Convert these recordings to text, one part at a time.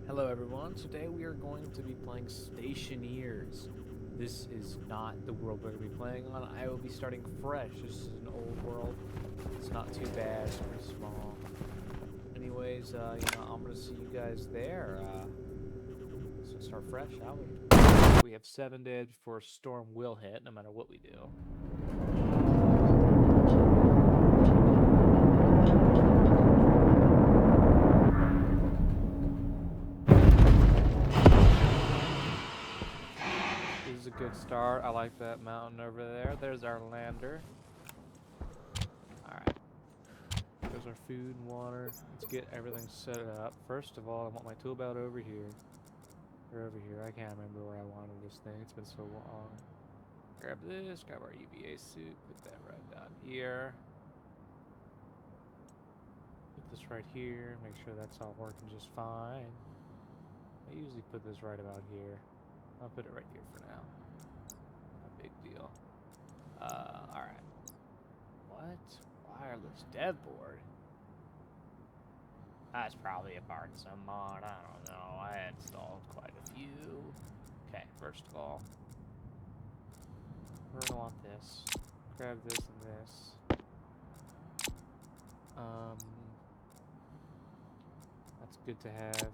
Hello everyone, today we are going to be playing Stationeers. This is not the world we're going to be playing on. I will be starting fresh. This is an old world. It's not too bad, it's pretty small. Anyways, I'm going to see you guys there. So start fresh, shall we? We have 7 days before a storm will hit, no matter what we do. This is a good start. I like that mountain over there. There's our lander. Alright. There's our food and water. Let's get everything set up. First of all, I want my tool belt over here. Or over here. I can't remember where I wanted this thing. It's been so long. Grab this. Grab our UVA suit. Put that right down here. Put this right here. Make sure that's all working just fine. I usually put this right about here. I'll put it right here for now. No big deal. Alright. What? Wireless dev board? That's probably a part of some mod, I don't know. I installed quite a few. Okay, first of all, we're gonna want this. Grab this and this. That's good to have.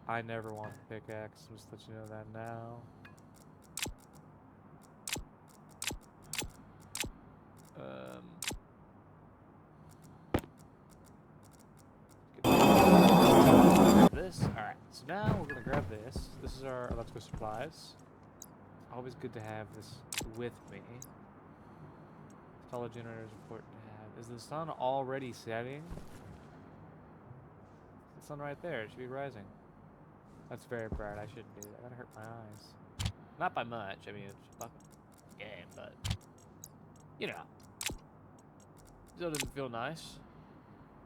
I never want the pickaxe, just let you know that now. This. Alright, so now we're gonna grab this. This is our electrical supplies. Always good to have this with me. Solar generator is important to have. Is the sun already setting? The sun right there. It should be rising. That's very bright. I shouldn't do that. That'd hurt my eyes. Not by much. I mean, it's a fucking game, but you know, still didn't feel nice.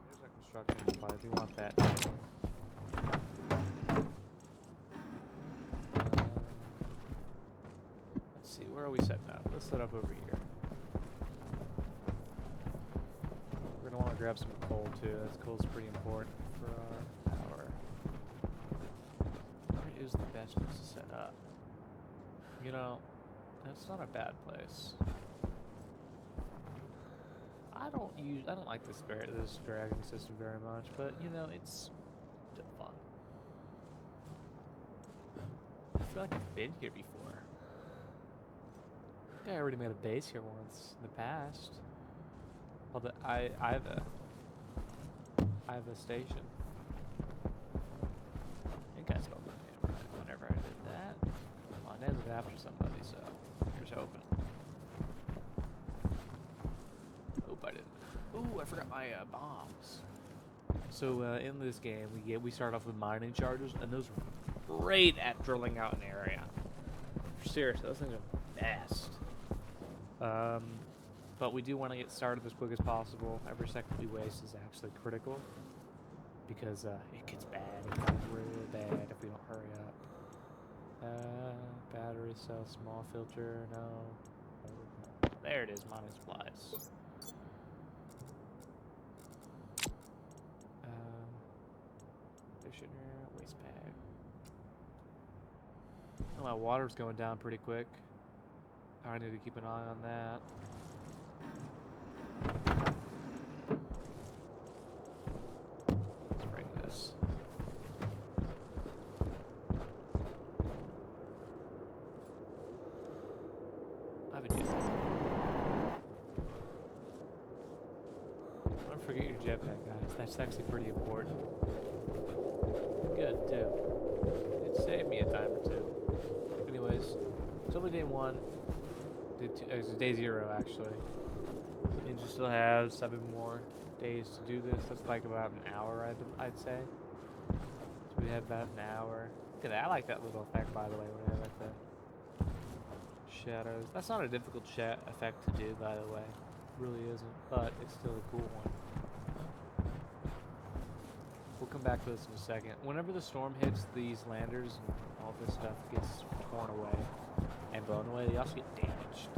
There's our construction supplies. We want that. Let's see. Where are we setting up? Let's set up over here. We're gonna want to grab some coal too. That coal's pretty important for our power. Where is the best place to set up? You know, that's not a bad place. I don't like this dragon system very much, but you know, it's still fun. I feel like I've been here before. I think I already made a base here once in the past. Although I have a station. I think I spelled my name right whenever I did that. Well, I named it after somebody, so here's hoping. Hope I didn't. Ooh, I forgot my bombs. So in this game, we start off with mining charges, and those are great at drilling out an area. Seriously, those things are best. But we do want to get started as quick as possible. Every second we waste is actually critical, because it gets bad. It gets real bad if we don't hurry up. Battery cell, small filter, no. There it is, mining supplies. Stationeer, waste bag. Oh, my water's going down pretty quick. I need to keep an eye on that. Let's bring this. I have a jetpack. Don't forget your jetpack, guys. That's actually pretty important. Good, too. It saved me a time or two. Anyways, it's only day 1. It's day 0, actually. And you still have 7 more days to do this. That's like about an hour, I'd say. So we have about an hour. Look at that. I like that little effect, by the way, when I like the shadows. That's not a difficult effect to do, by the way. It really isn't, but it's still a cool one. We'll come back to this in a second. Whenever the storm hits, these landers and all this stuff gets torn away and blown away. They also get damaged.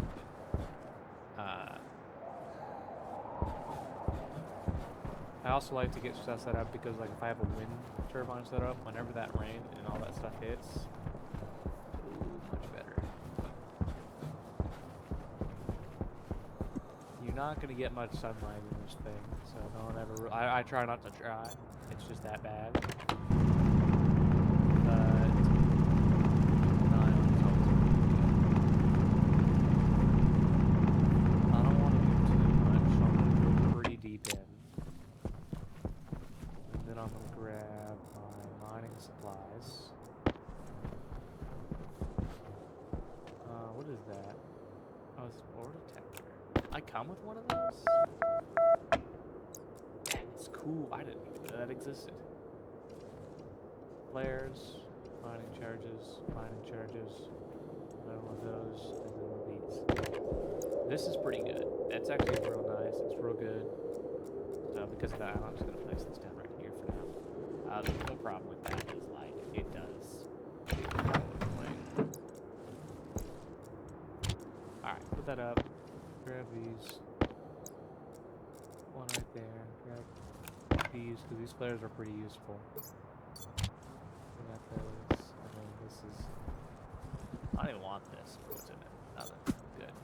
I also like to get stuff set up because, like, if I have a wind turbine set up, whenever that rain and all that stuff hits, ooh, much better. You're not gonna get much sunlight in this thing, so don't ever. I try not to try. It's just that bad. But keep an eye on it's always gonna be good. I don't want to do too much, so I'm gonna go pretty deep in. And then I'm gonna grab my mining supplies. What is that? Oh, it's an ore detector. I come with one of those? That's cool. I didn't even know that existed. Flares, mining charges, another one of those, and then one of these. This is pretty good. That's actually real nice. It's real good. So because of that, I'm just going to place this down right here for now. There's no problem with that, because, like, it does. Alright, put that up. Grab these. One right there. Grab these, because these flares are pretty useful. We got those. And then this is... I don't even want this. What's in it? Nothing. Good.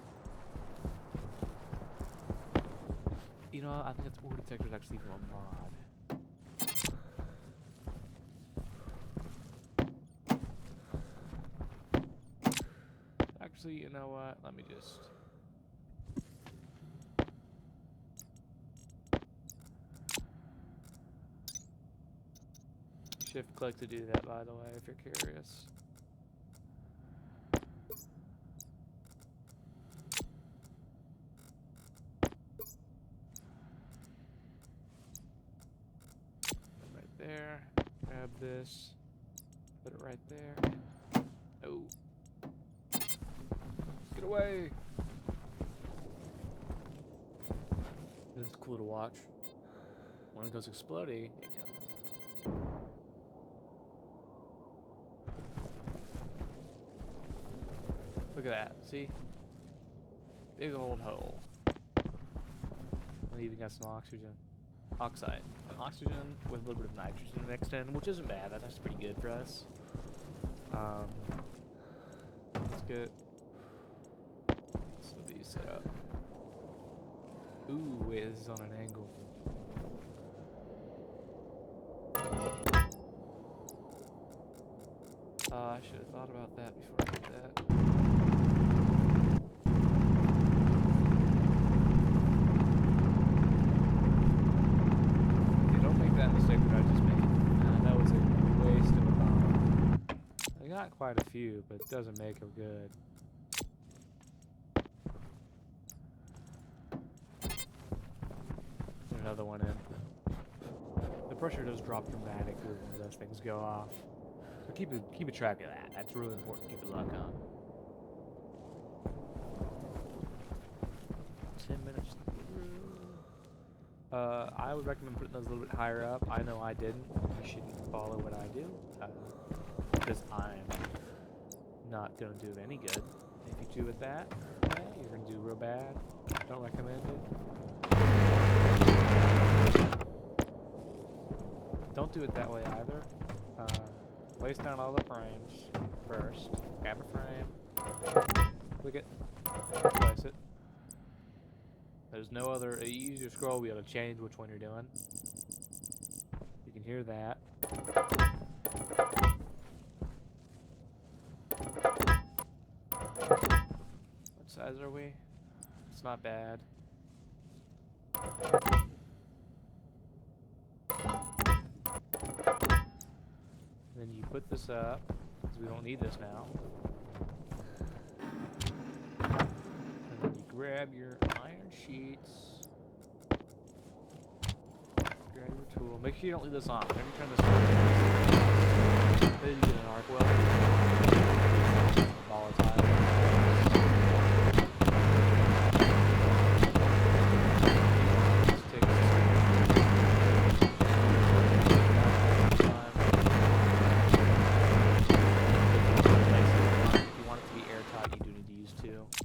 You know, I think it's ore detector's actually from a mod. Actually, you know what? Let me just... shift click to do that, by the way, if you're curious. Right there. Grab this. Put it right there. Oh. Get away! This is cool to watch. When it goes exploding, it goes. Look at that, see? Big old hole. We even got some oxygen. Oxide. Oxygen with a little bit of nitrogen mixed in, which isn't bad. That's pretty good for us. Let's get some of these set up. Ooh, wait, this is on an angle. I should have thought about that before I did that. Okay, don't make that mistake that I just made. That was a waste of a bomb. I got quite a few, but it doesn't make them good. Put another one in. The pressure does drop dramatically when those things go off. So keep a track of that. That's really important to keep a look on. 10 minutes through. I would recommend putting those a little bit higher up. I know I didn't. You shouldn't follow what I do. Because I'm not going to do any good. If you do with that, yeah, you're going to do real bad. Don't recommend it. Don't do it that way either. Place down all the frames first. Grab a frame. Click it. Place it. There's no other. You use your scroll wheel to change which one you're doing. You can hear that. What size are we? It's not bad. Then you put this up, because we don't need this now. And then you grab your iron sheets. Grab your tool. Make sure you don't leave this on. Whenever you turn this on, then you get an arc weld. Volatile.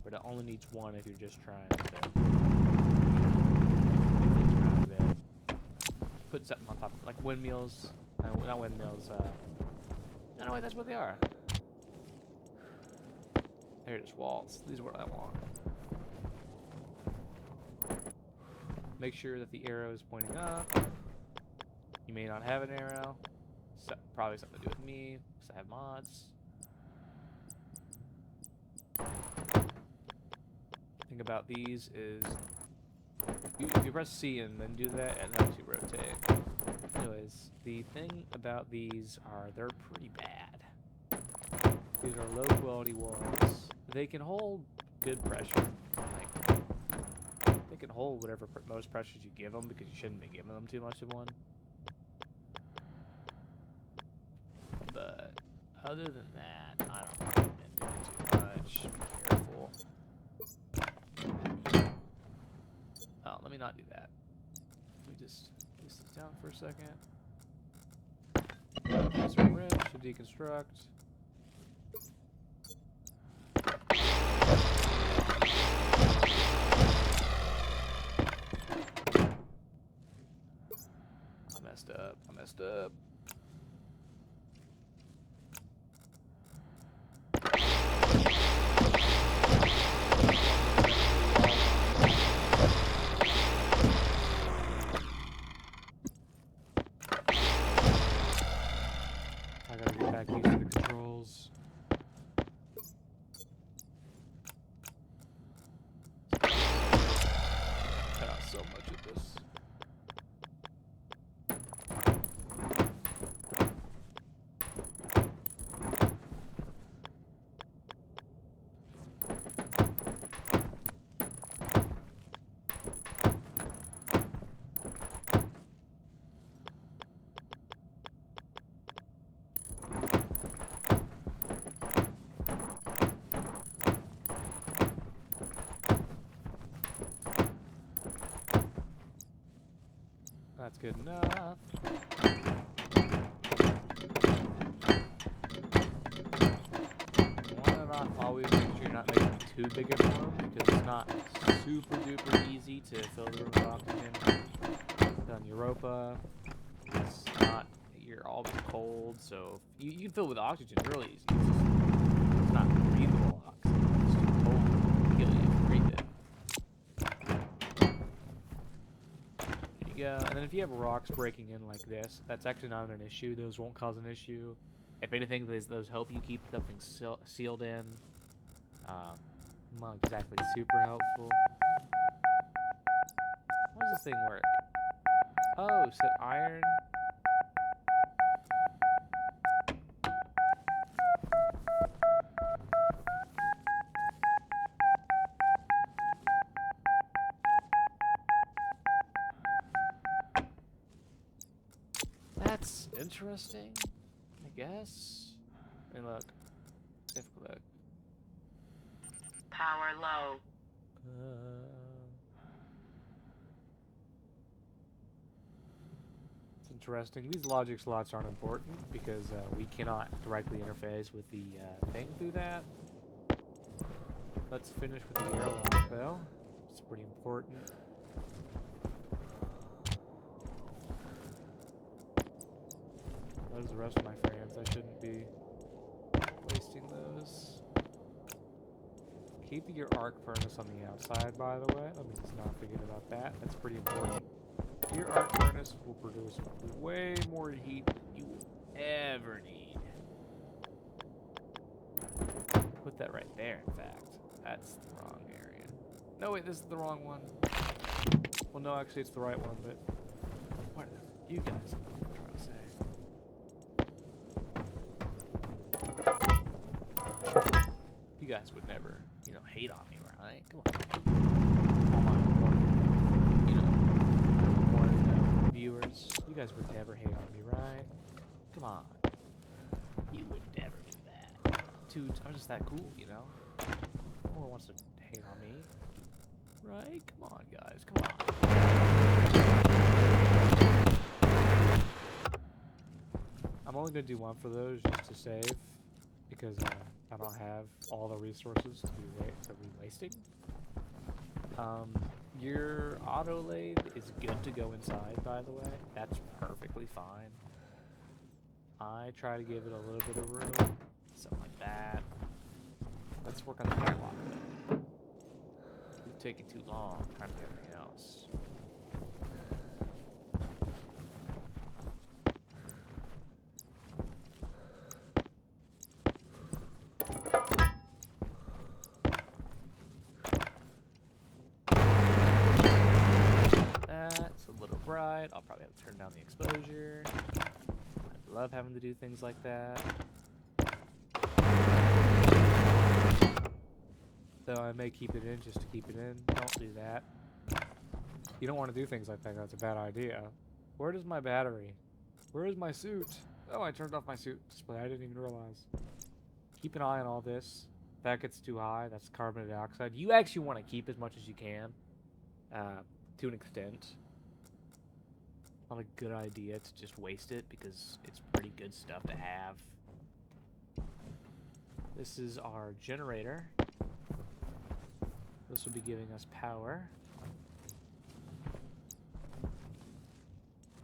But it only needs one if you're just trying to get things around a bit. put something on top of it, like windmills. Not windmills. No, wait, that's what they are. They're just walls. These are what I want. Make sure that the arrow is pointing up. You may not have an arrow. So, probably something to do with me, because I have mods. Thing about these is you press C and then do that, and then you rotate. Anyways, the thing about these are they're pretty bad. These are low quality walls. They can hold good pressure. Like, they can hold whatever most pressures you give them, because you shouldn't be giving them too much of one. But other than that, I don't recommend doing too much. Be careful. Oh, let me not do that. Let me just place this down for a second. There's a wrench to deconstruct. I messed up. I gotta get back used to the controls. Cut out so much of this. That's good enough. Always make sure you're not making too big of a room, because it's not super duper easy to fill the room with oxygen. On Europa, it's not, you're always cold, so you can fill it with oxygen really easy. It's not breathable oxygen, it's too cold to kill you if you breathe it. There you go. And then if you have rocks breaking in like this, that's actually not an issue. Those won't cause an issue. If anything, those help you keep something sealed in. Not exactly super helpful. How does this thing work? Oh, set iron. That's interesting, I guess. I mean, look. Look. Power low. It's interesting. These logic slots aren't important because we cannot directly interface with the thing through that. Let's finish with the airlock, though. It's pretty important. Those are the rest of my frames. I shouldn't be wasting those. Keep your arc furnace on the outside, by the way. Let me just not forget about that. That's pretty important. Your arc furnace will produce way more heat than you will ever need. Put that right there, in fact. That's the wrong area. No, wait, this is the wrong one. Well, no, actually, it's the right one, but... What are you guys trying to say? You guys would never, hate on me, right? Come on. All my important, viewers. You guys would never hate on me, right? Come on. You would never do that. Dude, I'm just that cool, No one wants to hate on me. Right? Come on, guys. Come on. I'm only going to do one for those just to save. Because I don't have all the resources to be wasting. Your auto lathe is good to go inside, by the way. That's perfectly fine. I try to give it a little bit of room. Something like that. Let's work on the airlock, though. It's taking too long trying to do everything else. That's a little bright. I'll probably have to turn down the exposure. I love having to do things like that. Though I may keep it in just to keep it in. Don't do that. You don't want to do things like that. That's a bad idea. Where is my battery? Where is my suit? Oh, I turned off my suit display. I didn't even realize. Keep an eye on all this. If that gets too high, that's carbon dioxide. You actually want to keep as much as you can. To an extent. Not a good idea to just waste it because it's pretty good stuff to have. This is our generator. This will be giving us power.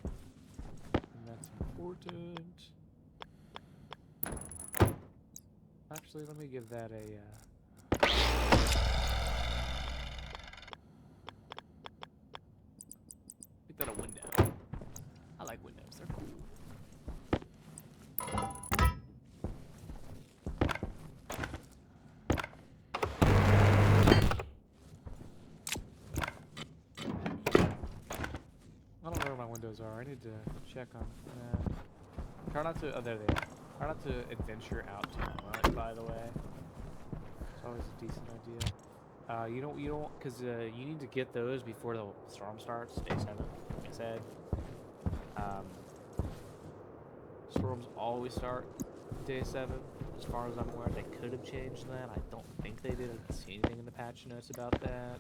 And that's important. Actually, let me give that a... make that a window. I like windows, they're cool. I don't know where my windows are. I need to check on that. Try not to... oh, there they are. Try not to adventure out too much, by the way. It's always a decent idea. You don't, because you need to get those before the storm starts. Day 7, like I said. Storms always start day 7, as far as I'm aware. They could have changed that. I don't think they did. I didn't see anything in the patch notes about that.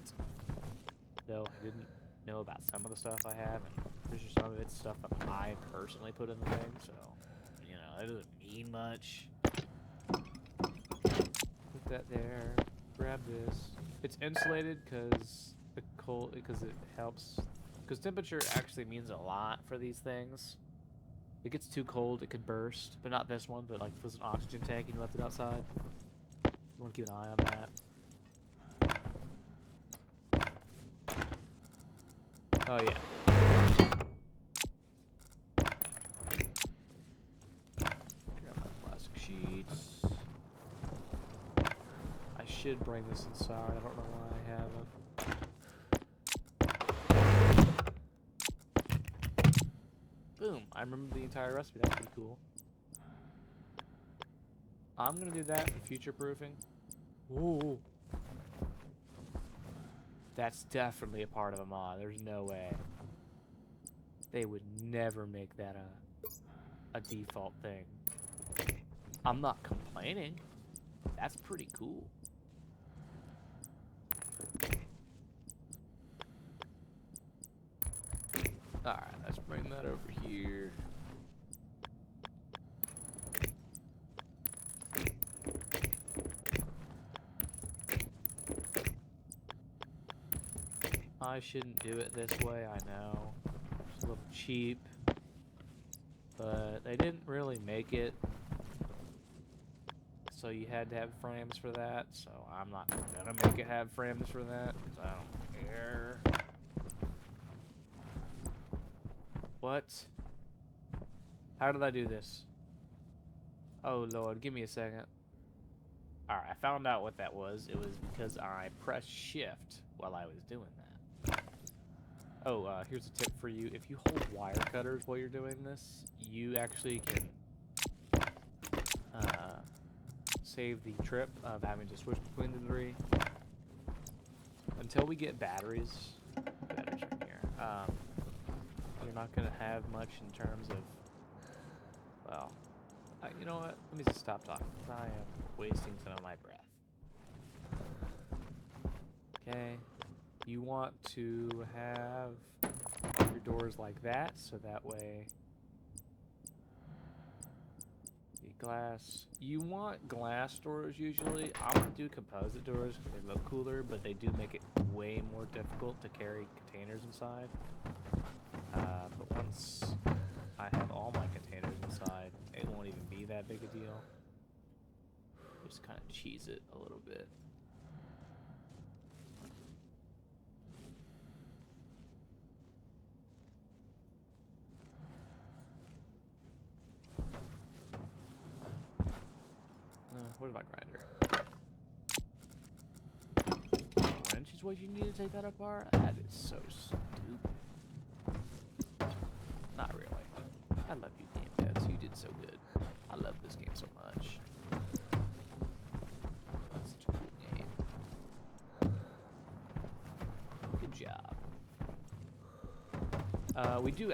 Though I didn't know about some of the stuff I have, and there's just some of it's stuff that I personally put in the thing, so, you know, it doesn't mean much. Put that there. Grab this. It's insulated because the cold, because it helps. Because temperature actually means a lot for these things. If it gets too cold, it could burst, but not this one. But like if it was an oxygen tank and you left it outside, you want to keep an eye on that. Oh yeah. Grab my plastic sheets. I should bring this inside. I don't know why I haven't. Boom. I remember the entire recipe. That's pretty cool. I'm gonna do that for future proofing. Ooh. That's definitely a part of a mod. There's no way. They would never make that a default thing. I'm not complaining. That's pretty cool. Alright, let's bring that over here. I shouldn't do it this way, I know. It's a little cheap. But they didn't really make it so you had to have frames for that, so I'm not gonna make it have frames for that, because I don't care. What? How did I do this? Oh lord, give me a second. Alright, I found out what that was. It was because I pressed shift while I was doing that. Oh, here's a tip for you. If you hold wire cutters while you're doing this, you actually can save the trip of having to switch between the 3. Until we get batteries are in here, you're not going to have much in terms of, well, you know what? Let me just stop talking, because I am wasting some of my breath. Okay. You want to have your doors like that, so that way the glass. You want glass doors usually. I'm gonna do composite doors because they look cooler, but they do make it way way more difficult to carry containers inside. But once I have all my containers inside, it won't even be that big a deal. Just kind of cheese it a little bit. What about grinder? Wrench is what you need to take that apart? That is so stupid. Not really. I love you, game devs. You did so good. I love this game so much. It's such a cool game. Good job. We do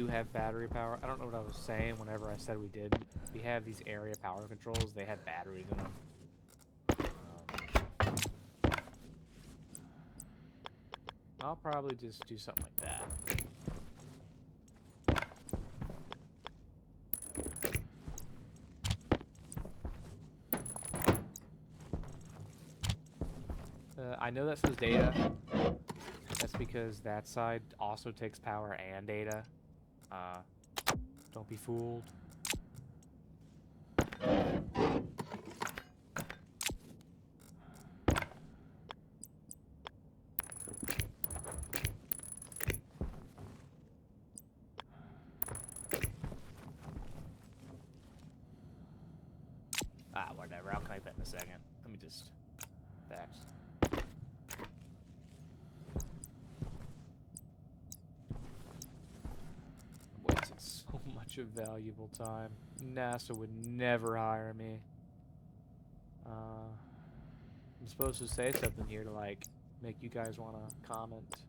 have battery power. I don't know what I was saying whenever I said we did. We have these area power controls. They have batteries in them. I'll probably just do something like that. I know that says data. That's because that side also takes power and data. Don't be fooled. Whatever. I'll connect that in a second. Let me just... Thanks. Wasted so much of valuable time. NASA would never hire me. I'm supposed to say something here to, like, make you guys want to comment.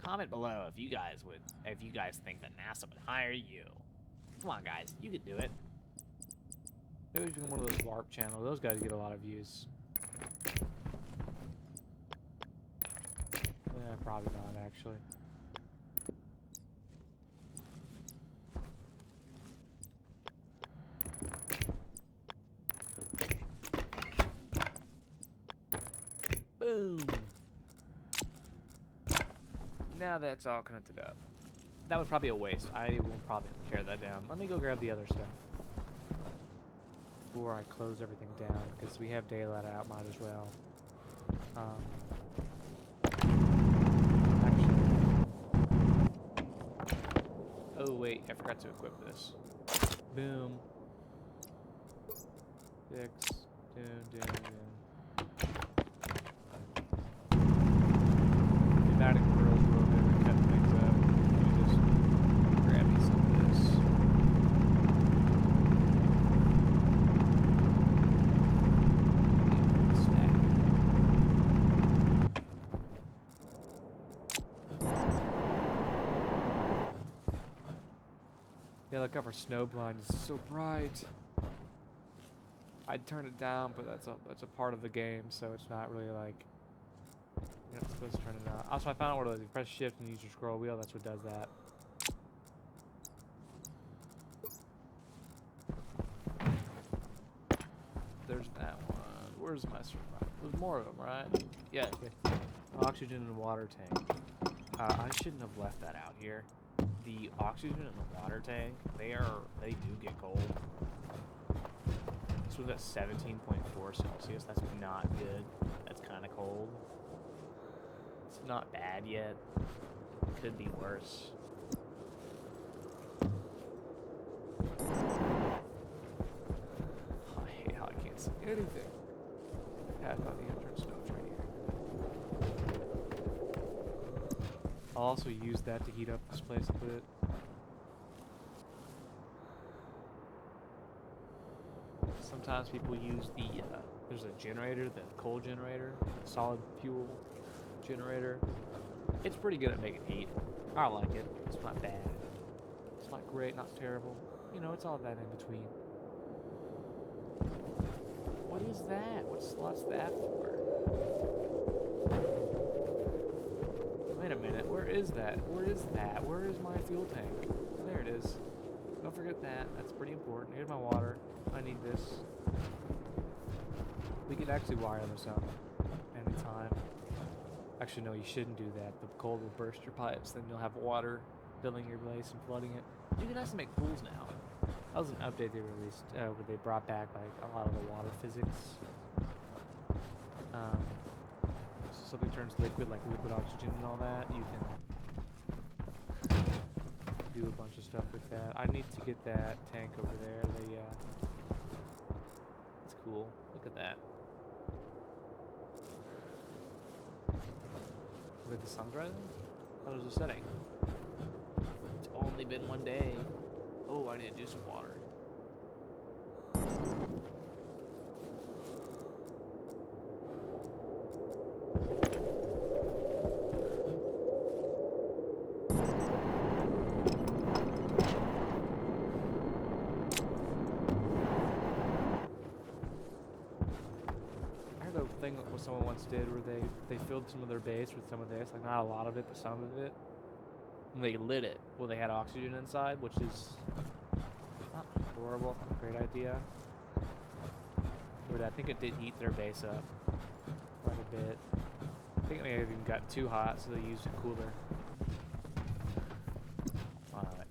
Comment below if you guys think that NASA would hire you. Come on, guys. You could do it. Maybe become one of those LARP channels. Those guys get a lot of views. Yeah, probably not, actually. Boom! Now that's all connected up. That was probably a waste. I will probably tear that down. Let me go grab the other stuff before I close everything down, because we have daylight out, might as well. Actually, oh wait, I forgot to equip this. Boom. Fix. Pneumatic grills real good at cutting things up. Let me just grab me some of this. Yeah, look up our snow blind. It's so bright. I'd turn it down, but that's a part of the game, so it's not really like you're not supposed to turn it on. Also, I found out what it was. You press shift and use your scroll wheel. That's what does that. There's that one. Where's my survival? There's more of them, right? Yeah. Okay. Oxygen and water tank. I shouldn't have left that out here. The oxygen in the water tank, they do get cold. This was at 17.4 Celsius. That's not good. That's kind of cold. It's not bad yet. It could be worse. I hate how I can't see anything. Path out the entrance notes right here. I'll also use that to heat up this place a bit. Sometimes people use the, there's a generator, the coal generator, solid fuel generator. It's pretty good at making heat. I like it. It's not bad. It's not great, not terrible. You know, it's all that in between. What is that? What's that for? Wait a minute. Where is that? Where is that? Where is my fuel tank? There it is. Don't forget that. That's pretty important. Here's my water. I need this. We could actually wire this up anytime. Actually, no, you shouldn't do that. The cold will burst your pipes, then you'll have water filling your place and flooding it. You can actually make pools now. That was an update they released where they brought back like a lot of the water physics. So something turns liquid, like liquid oxygen and all that. You can do a bunch of stuff with that. I need to get that tank over there. It's cool. Look at that. Look at the sun rising. How was the setting? It's only been one day. Oh, I need to do some water. I heard a thing that someone once did where they filled some of their base with some of this, like not a lot of it, but some of it. And they lit it. Well, they had oxygen inside, which is not horrible. Great idea. But I think it did heat their base up quite a bit. I think it may have even gotten too hot, so they used a cooler.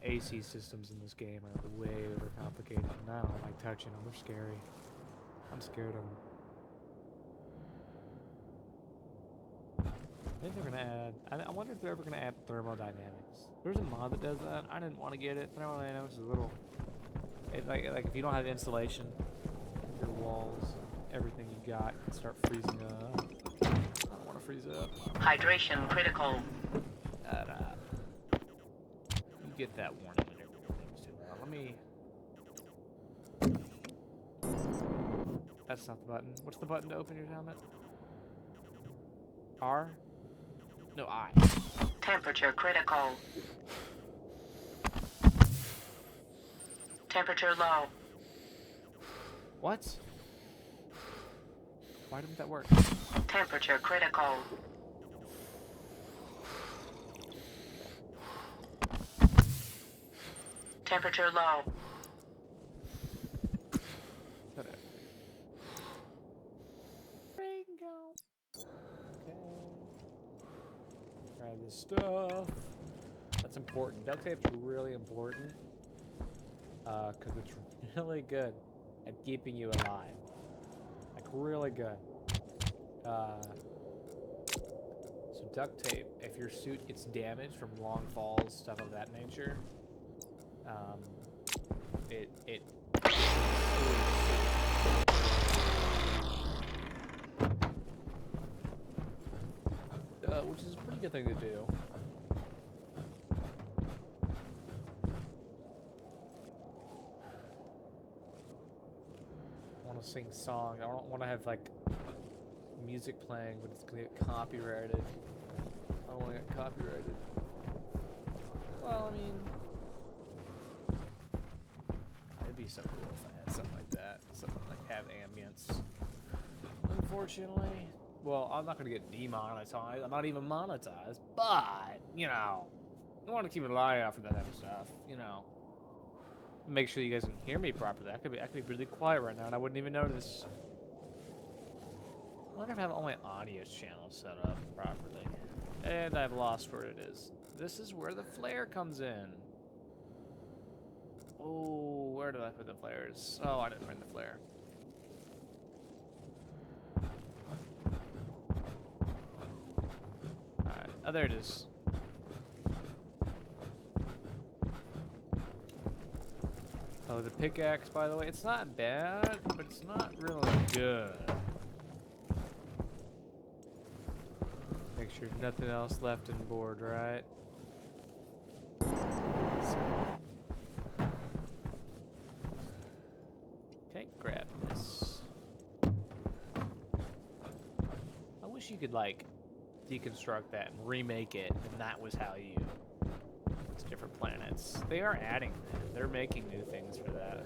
AC systems in this game are way overcomplicated, and I don't like touching them. They're scary. I'm scared of them. I think they're gonna add. I wonder if they're ever gonna add thermodynamics. There's a mod that does that. I didn't want to get it. Thermodynamics is a little. Like if you don't have insulation, your walls, everything you got can start freezing up. I don't want to freeze up. Hydration critical. You get that warning and everything too. Let me. That's not the button. What's the button to open your helmet? R? No, I. Temperature critical. Temperature low. What? Why didn't that work? Temperature critical. Temperature low. Ringo. Okay. Try this stuff. That's important. Duct tape's really important. Because it's really good at keeping you alive. Like, really good. So duct tape, if your suit gets damaged from long falls, stuff of that nature, it which is a pretty good thing to do. I want to sing song. I don't want to have like music playing, but it's gonna get copyrighted. I don't want to get copyrighted. Well, I mean, it'd be so cool if I had something like that. Something like have ambience. Unfortunately, well, I'm not gonna get demonetized. I'm not even monetized, but you know, I want to keep an eye out for that type of stuff. You know, make sure you guys can hear me properly. I could be really quiet right now, and I wouldn't even notice. I wonder if I have all my audio channels set up properly. And I've lost where it is. This is where the flare comes in. Oh, where did I put the flares? Oh, I didn't bring the flare. Alright, oh, there it is. Oh, the pickaxe, by the way, it's not bad, but it's not really good. Make sure nothing else left in board, right? Okay, grab this. I wish you could, like, deconstruct that and remake it, and that was how you... It's different planets. They are adding that. They're making new things for that.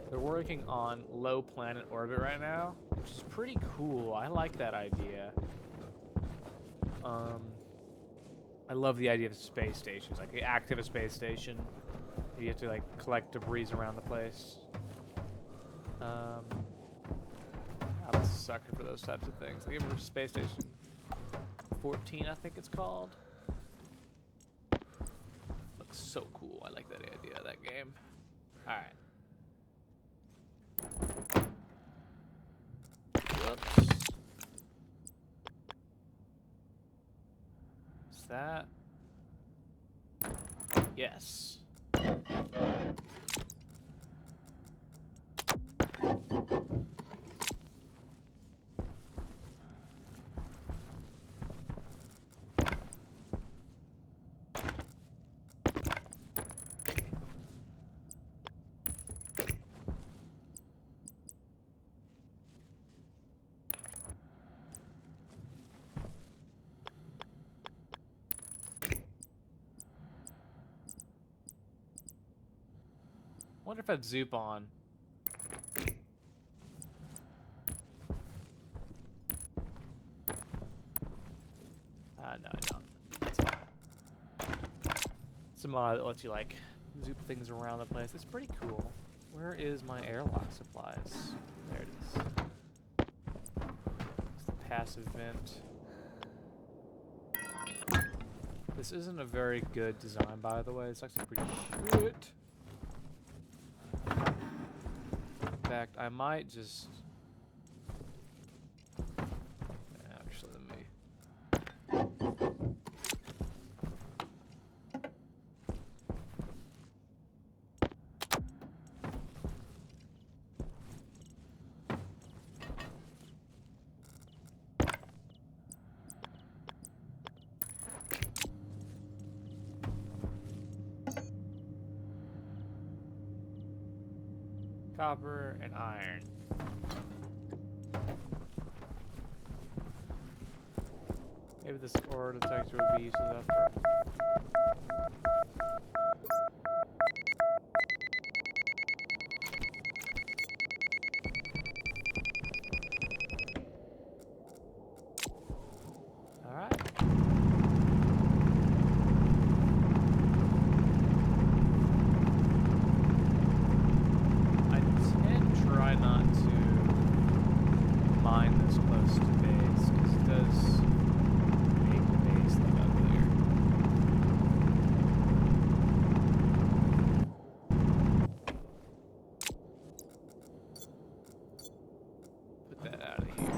They're working on low planet orbit right now, which is pretty cool. I like that idea. I love the idea of space stations, like active a space station. You have to like collect debris around the place. I'm a sucker for those types of things. Like, give me a space station. 14, I think it's called. Looks so cool. I like that idea of that game. Alright. Whoops. Is that? Yes. Wonder if I'd zoop on. No, I don't. That's fine. It's a mod that lets you, like, zoop things around the place. It's pretty cool. Where is my airlock supplies? There it is. It's the passive vent. This isn't a very good design, by the way. It's actually pretty shit. In fact, I might just... Actually, let me... Copper and iron. Maybe this ore detector will be used for that. Alright. I tend to try not to mine this close to base, because it does make the base look uglier. Put that out of here.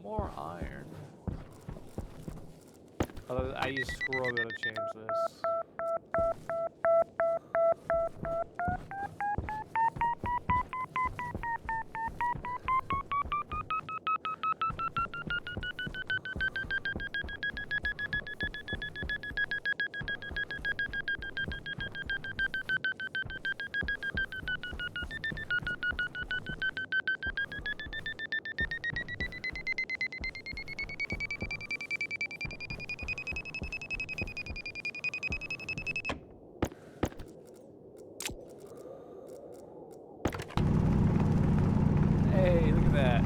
More iron. Although I use scroll wheel to change this. Hey, look at that.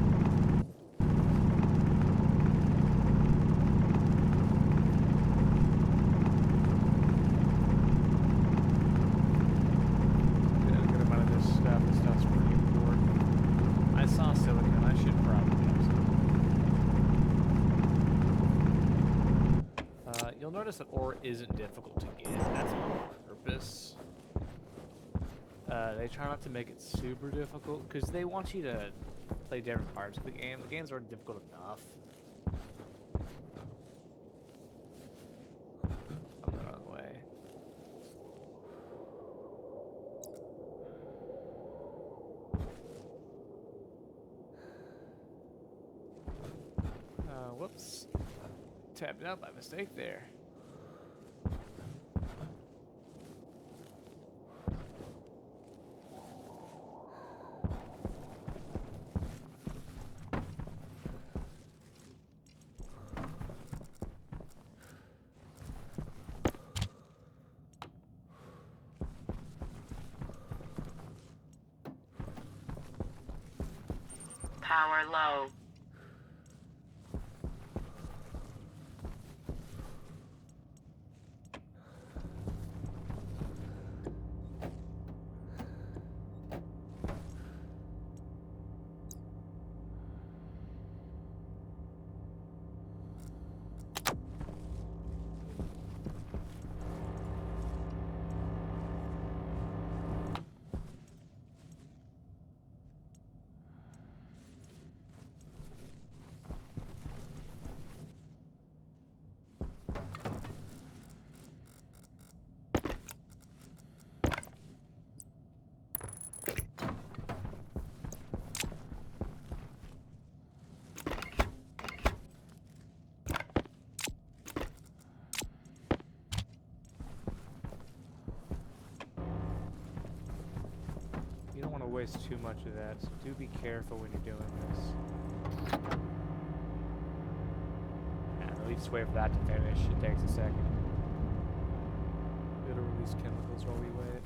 Get a good amount of this stuff. This stuff's pretty important. I saw silicon. I should probably have some. You'll notice that ore isn't difficult to get. That's on purpose. They try not to make it super difficult because they want you to play different parts of the game. The game's already difficult enough. I'm the wrong way. Whoops. Tapped out by mistake there. Power low. waste too much of that, so do be careful when you're doing this. And at least wait for that to finish. It takes a second. It'll release chemicals while we wait.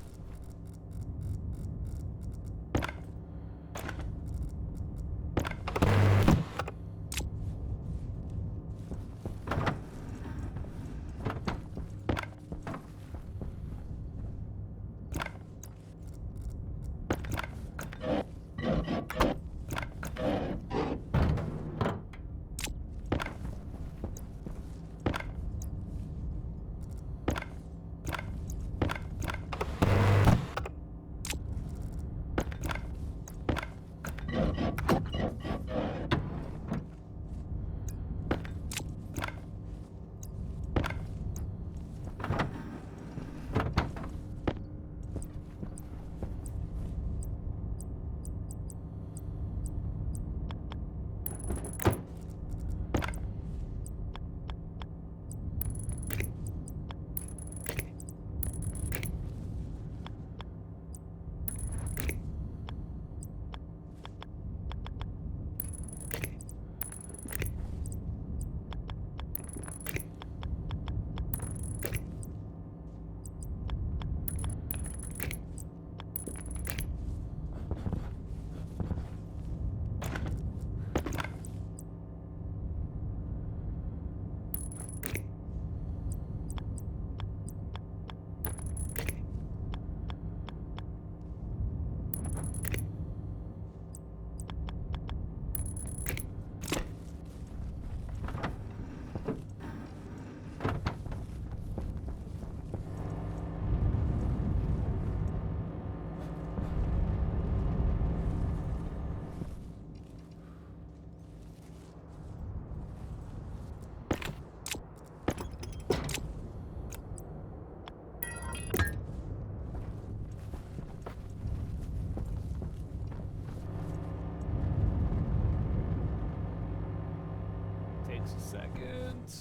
Takes a second.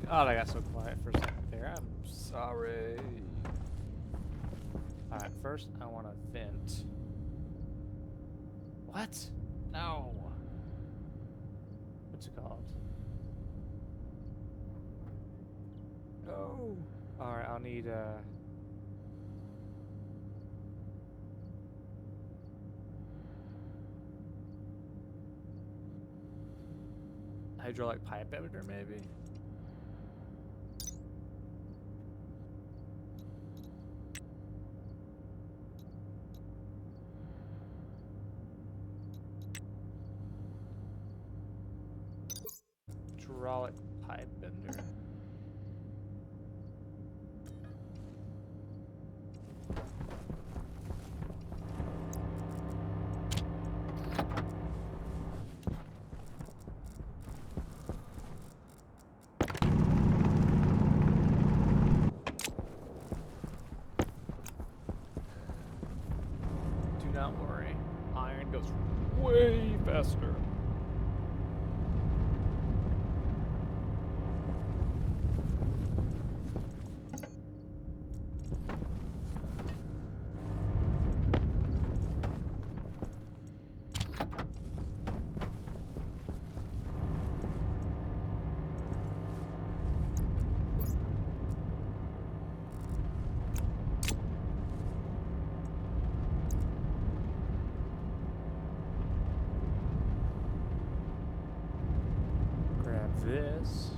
God, I got so quiet for a second there. I'm sorry. Alright, first I want to vent. What? No. What's it called? No. Alright, I'll need hydraulic pipe editor, maybe? Hydraulic pipe bender. Do not worry. Iron goes way faster. This.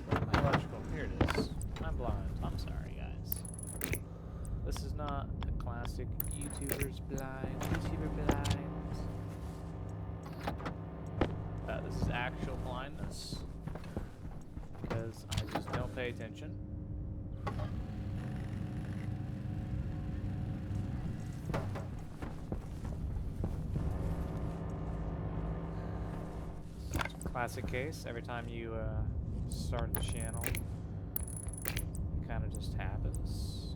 My electrical, here it is. I'm blind. I'm sorry, guys. This is not a classic YouTuber's blind. YouTuber blind. This is actual blindness, because I just don't pay attention. It's a classic case. Every time you start the channel, it kind of just happens.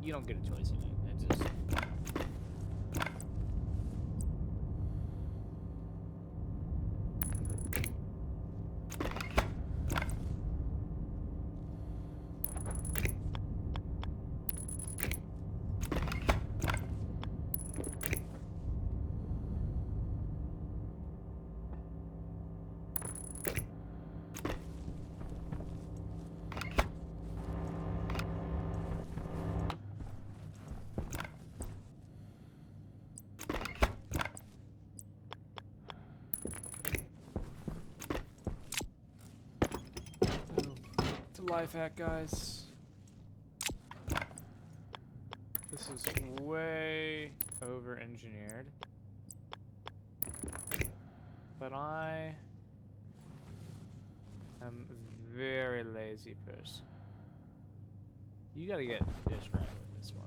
you don't get a choice in it. It just life hack, guys. This is way over engineered, but I am a very lazy person. You gotta get this right with this one.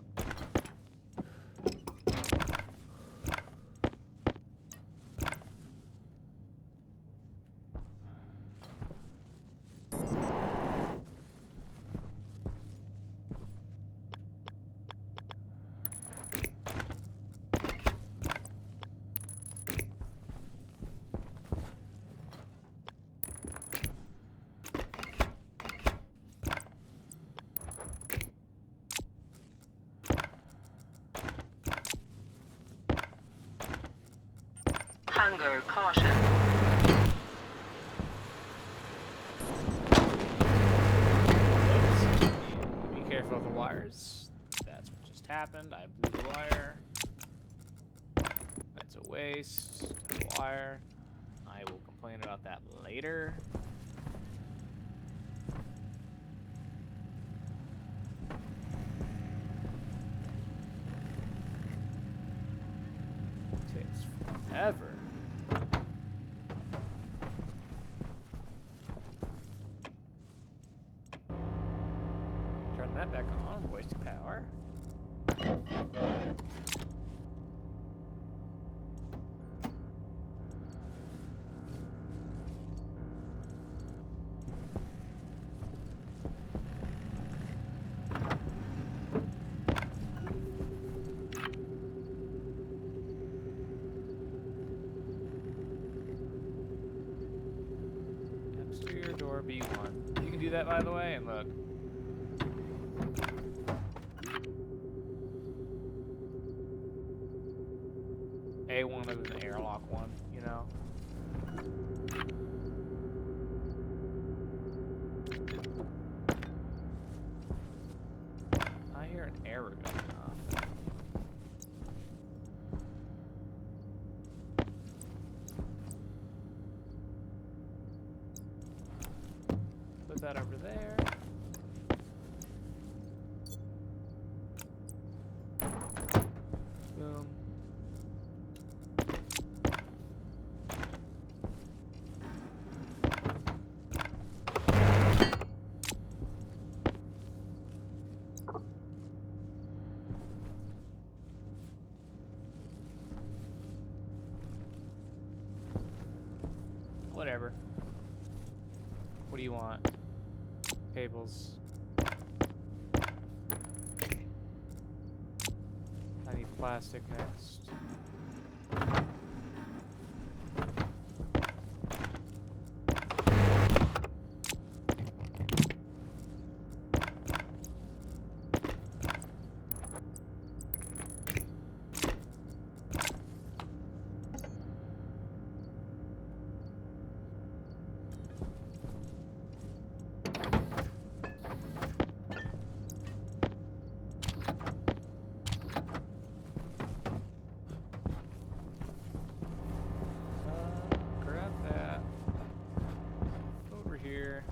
Hunger caution. Oops. Be careful of the wires. That's what just happened. I blew the wire. That's a waste. The wire. I will complain about that later. Takes forever. Turn that back on, wasting power. Exterior door B1. You can do that, by the way, and look. A1 is an airlock one, you know? I hear an error going off. Put that over there. Boom. Whatever. What do you want? Cables. I need plastic next. Grab that. Over here.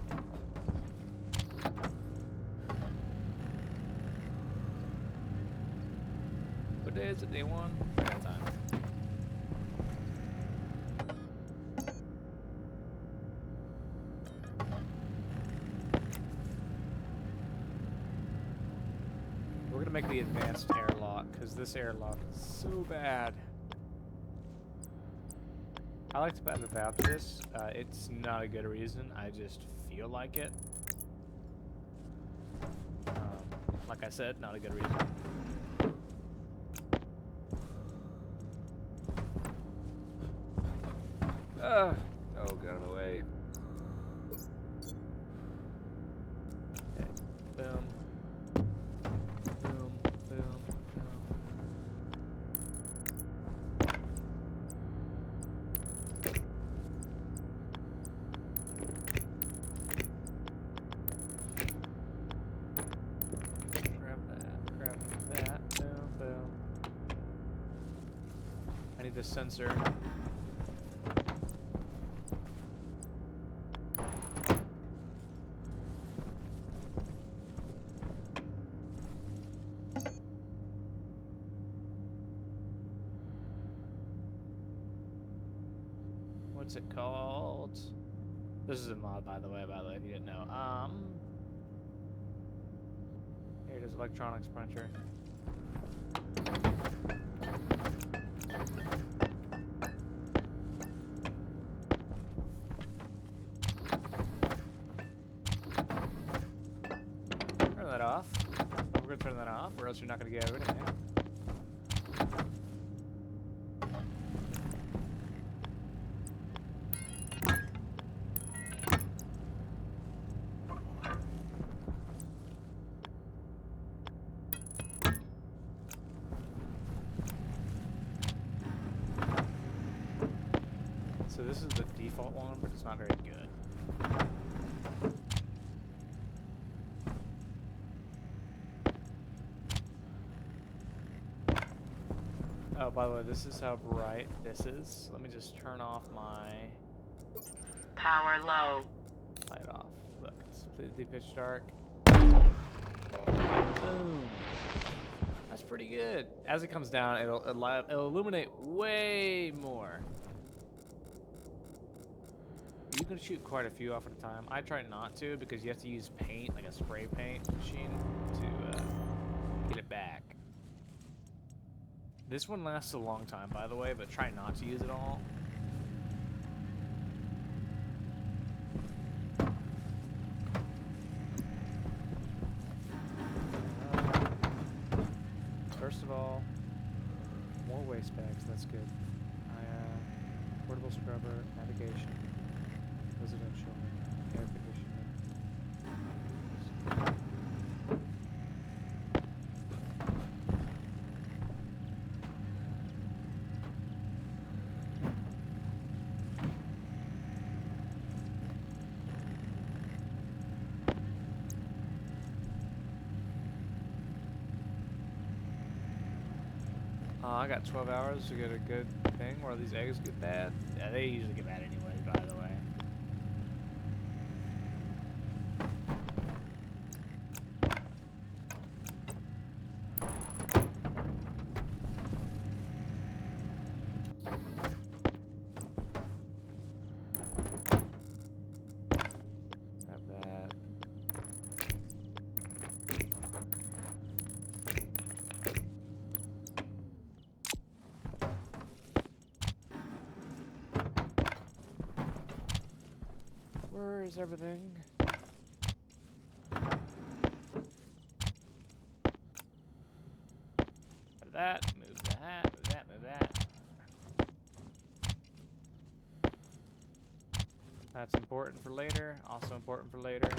What day is it? Day one? I got time. We're gonna make the advanced airlock, because this airlock is so bad. I like to bet about this. It's not a good reason. I just feel like it. Like I said, not a good reason. Oh, get out of the way. Okay. Boom. Boom. Boom. Boom. Grab that. Grab that. Boom. Boom. I need this sensor. What's it called? This is a mod, by the way, if you didn't know. Here it is, electronics printer. Turn that off. We're gonna turn that off, or else you're not gonna get anything. So this is the default one, but it's not very good. Oh, by the way, this is how bright this is. Let me just turn off my Power low. light off. Look, it's completely pitch dark. Boom. That's pretty good. As it comes down, it'll illuminate way more. You can shoot quite a few off at a time. I try not to because you have to use paint, like a spray paint machine, to get it back. This one lasts a long time, by the way, but try not to use it all. First of all, more waste bags. That's good. Portable scrubber, navigation, residential, air conditioning. I got 12 hours to get a good thing. Where these eggs get bad? Yeah, they usually get bad anyway, by the way. Have that. Where is everything? Move that, move that, move that, move that. That's important for later. Also important for later.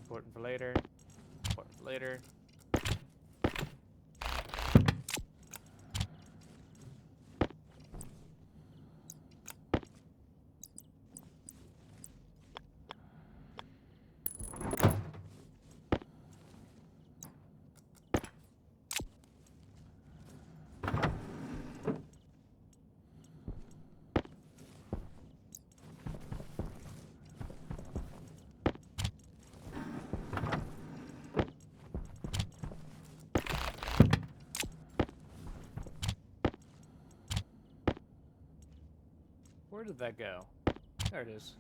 Important for later. Important for later. Where did that go? There it is.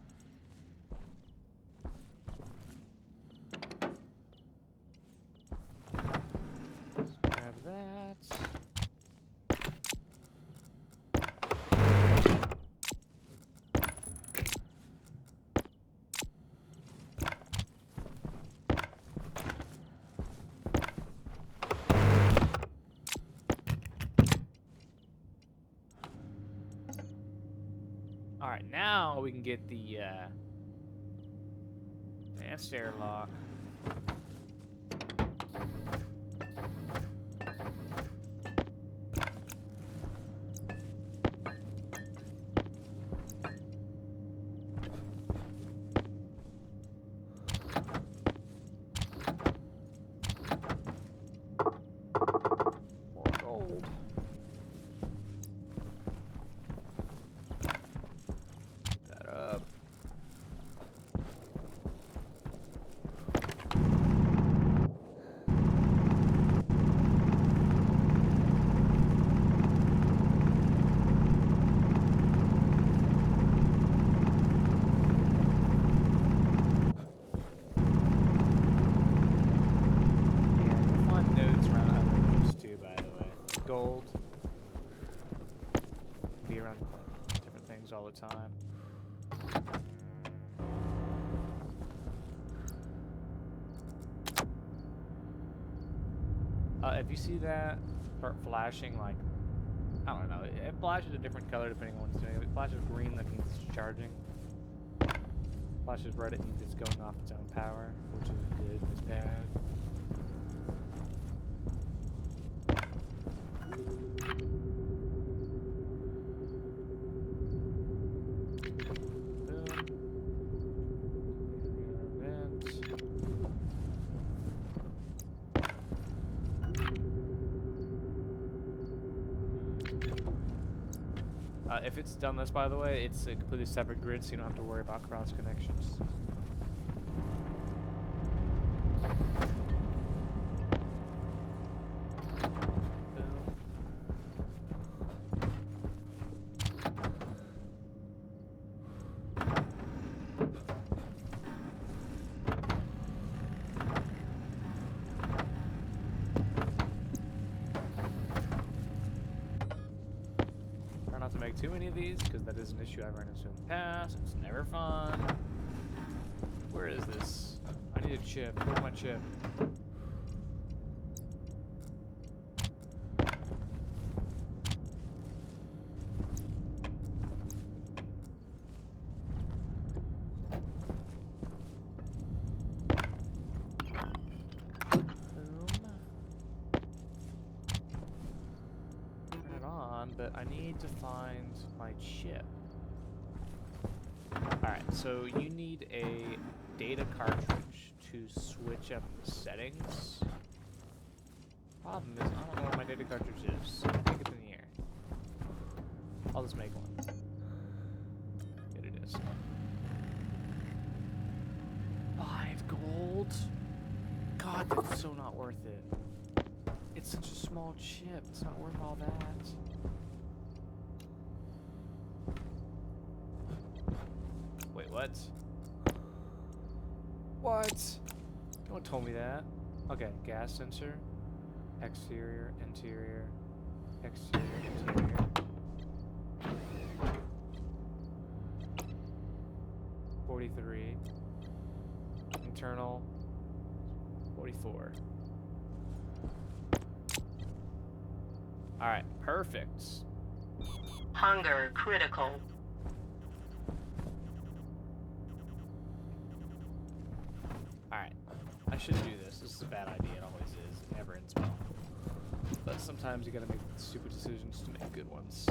Let's grab that. Alright, now we can get the advanced airlock. More gold. Put that up. Yeah, you'll find nodes around other nodes too, by the way. Gold. Be around different things all the time. If you see that start flashing, like, I don't know, it flashes a different color depending on what it's doing. If it flashes green, that means it's charging. Flashes red, it means it's going off its own power, which is good, it's bad. Boom. Vent. If it's done this, by the way, it's a completely separate grid, so you don't have to worry about cross connections. Boom. Try not to make too many of these, because that is an issue I've run into in the past. It's never fun. Where is this? I need a chip. Where's my chip? Boom. Turn it on, but I need to find my chip. Alright, so you need a data cartridge to switch up the settings. Problem is, I don't know where my data cartridge is. I think it's in here. I'll just make one. Here it is. 5 gold? God, that's so not worth it. It's such a small chip. It's not worth all that. Wait, what? What? No one told me that. Okay, gas sensor. Exterior, interior, exterior, interior. 43. Internal. 44. Alright, perfect. Hunger critical. Alright. I shouldn't do this. This is a bad idea. It always is. It never ends well. But sometimes you gotta make stupid decisions to make good ones.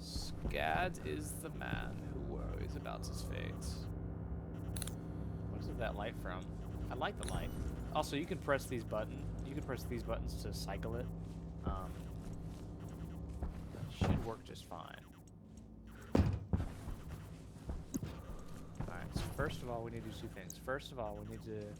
Scad is the man who worries about his fate. What is that light from? I like the light. Also, you can press these buttons. You can press these buttons to cycle it. Should work just fine. Alright, so first of all, we need to do 2 things. First of all, we need to...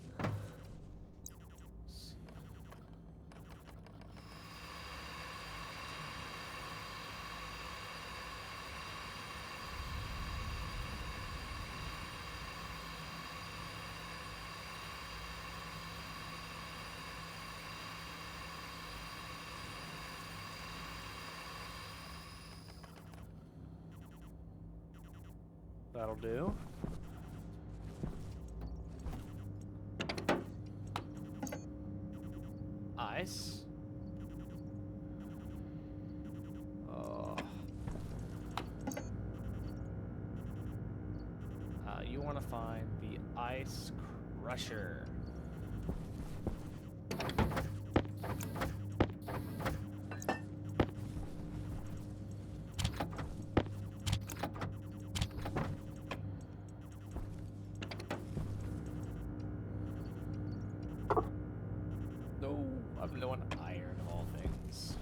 That'll do. Ice. find the ice crusher. No, I'm low on iron of all things.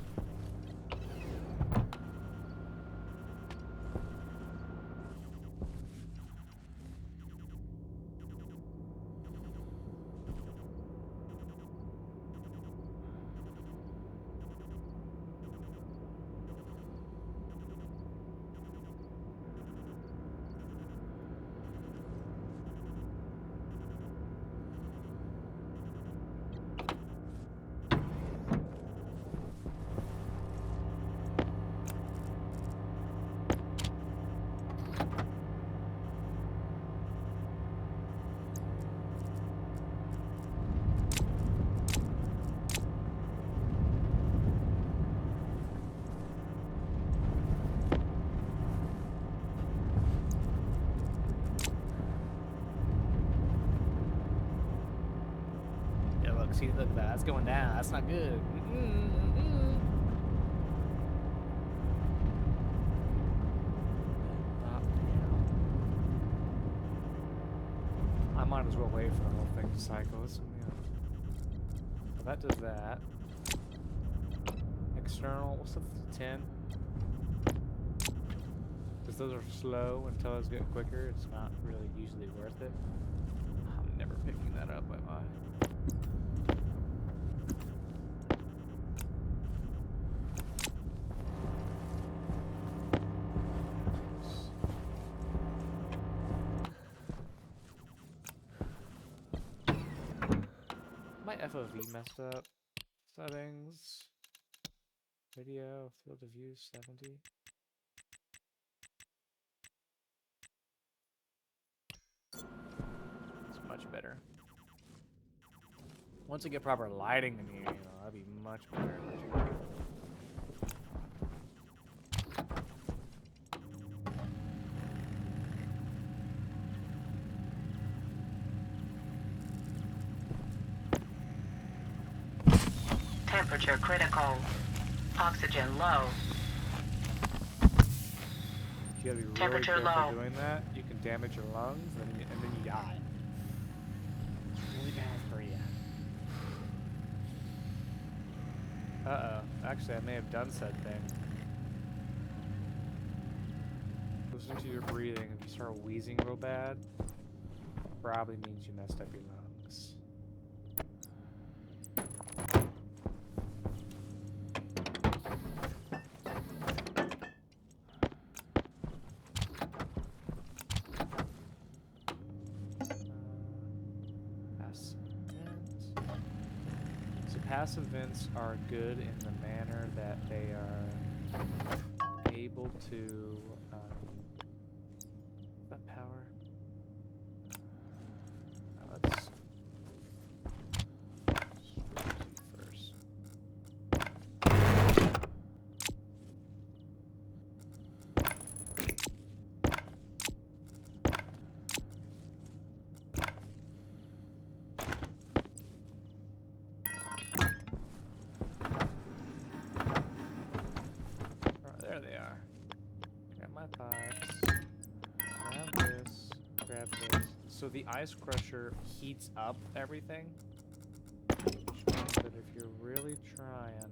See, look at that. That's going down. That's not good. I might as well wait for the whole thing to cycle. Well, that does that. External, what's the 10? Because those are slow until it's getting quicker. It's not really usually worth it. I'm never picking that up, am I? My FOV messed up. Settings. Video, field of view 70. It's much better. Once I get proper lighting in here, that'd be much better. Temperature critical. Oxygen low. You gotta be really Temperature careful low. doing that. You can damage your lungs and then you die. It's really bad for you. Uh-oh. Actually, I may have done said thing. Listen to your breathing. If you start wheezing real bad, probably means you messed up your lungs. Passive vents are good in the manner that they are able to that power. Let's first. There they are. Grab my pipes. Grab this. So the ice crusher heats up everything. Which means that if you're really trying,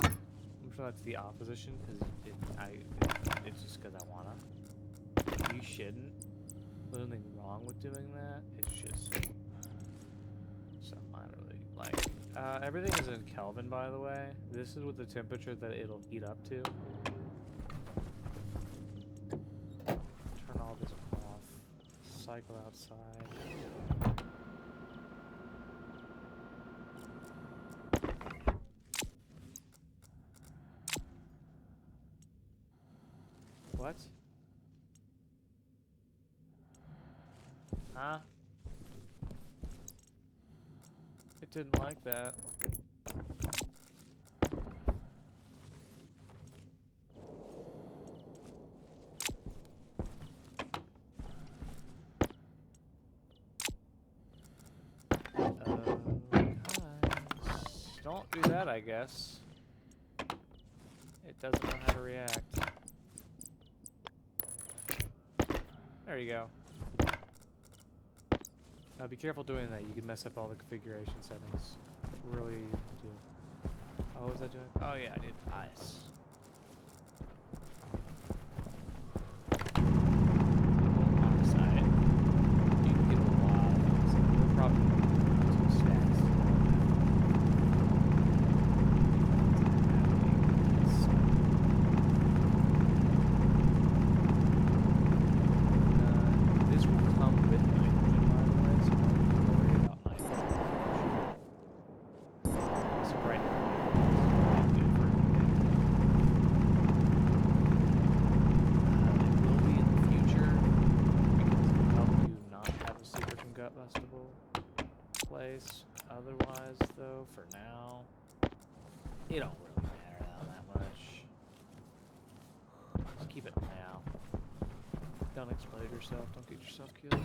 I'm sure that's the opposition because it's just because I wanna. You shouldn't. There's nothing wrong with doing that. It's just something I don't really like. Everything is in Kelvin, by the way. This is with the temperature that it'll heat up to. Turn all this off. Cycle outside. What? Huh? It didn't like that. don't do that, I guess. It doesn't know how to react. There you go. Now be careful doing that. You can mess up all the configuration settings. Really do. Oh, what was I doing? Oh yeah, I did ice. Oxide. You can get a lot of oxide. We're probably going to 2 stacks. This will come with nitrogen, by the way, so don't worry about nitrogen. So right now, it's not good for anything. It will be in the future because it will help you not have a super combustible place. Otherwise, though, for now, it don't really matter that much. Just keep it now. Don't explode yourself. Don't get yourself killed.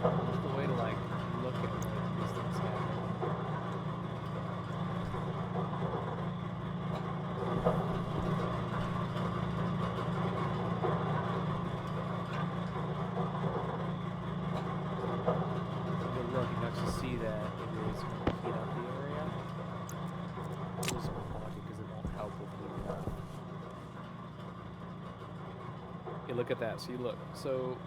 What's the way to like look at what these things happen? You'll look, you can actually see that it is going to heat up the area. It is unlucky because it won't help with the yeah, look at that. See, look. So,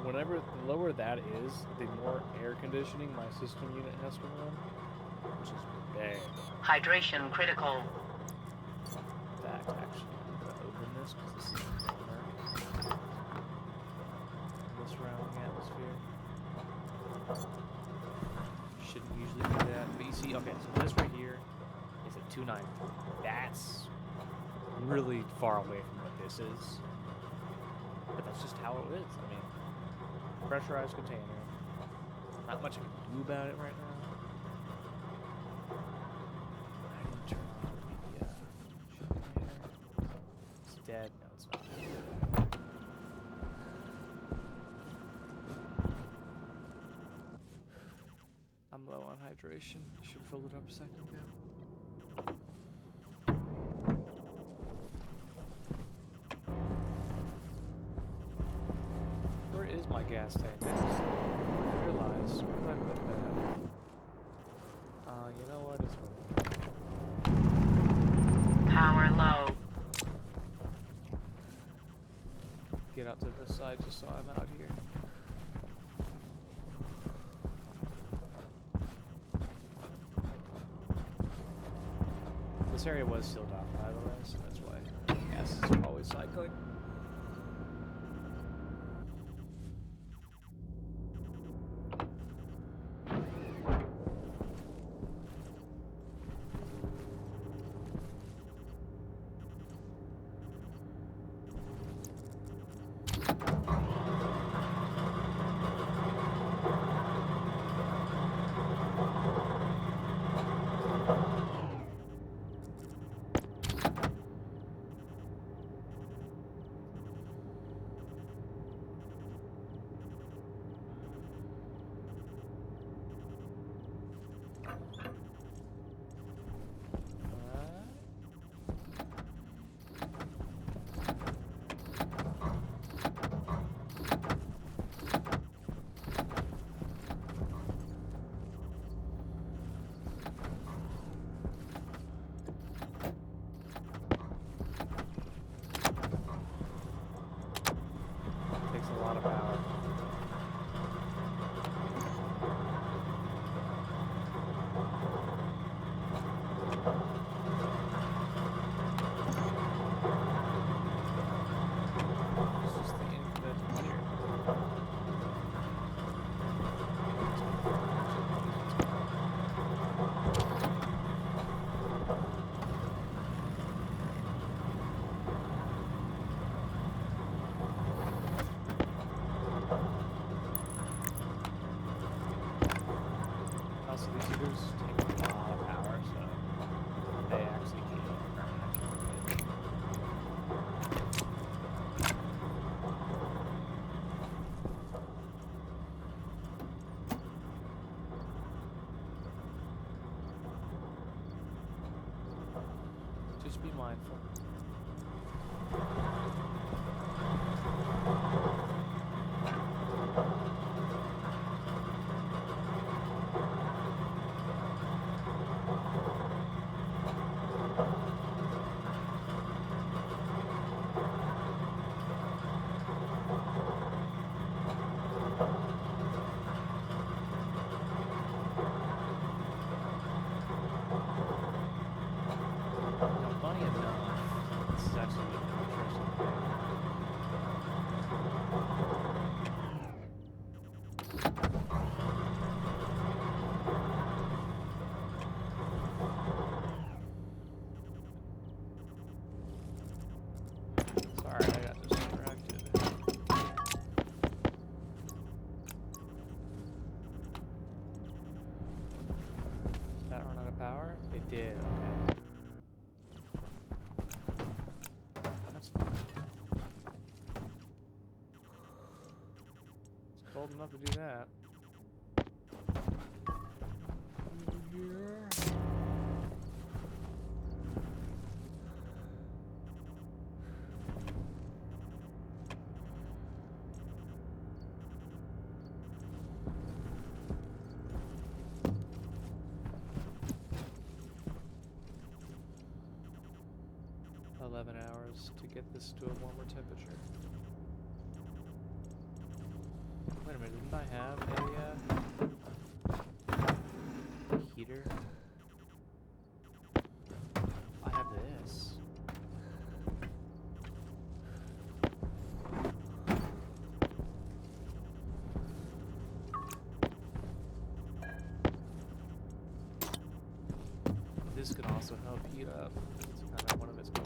whenever the lower that is, the more air conditioning my system unit has to run, which is bad. Hydration critical. In fact, actually, I'm going to open this because this is the corner. In the surrounding atmosphere. Shouldn't usually do that. But you see, okay, so this right here is at 293. That's really far away from what this is. But that's just how it is. I mean, pressurized container. Not much I can do about it right now. I didn't turn on the generator. It's dead. No, it's not. I'm low on hydration. Should have filled it up a second ago. Where is my gas tank? I just realized. Where did I put that? You know what? It's fine. Power low. Get out to this side just so I'm out here. This area was sealed off, by the way, so that's why gas is always cycling. take a lot of power, so they actually can't burn it. Just be mindful. Now, funny enough, this is actually an interesting thing. Sorry, I got distracted. Did that run out of power? It did, okay. That's fine. It's cold enough to do that. Here. 11 hours to get this to a warmer temperature. Wait a minute, didn't I have a heater? I have this. This can also help heat up. It's kind of one of its goals.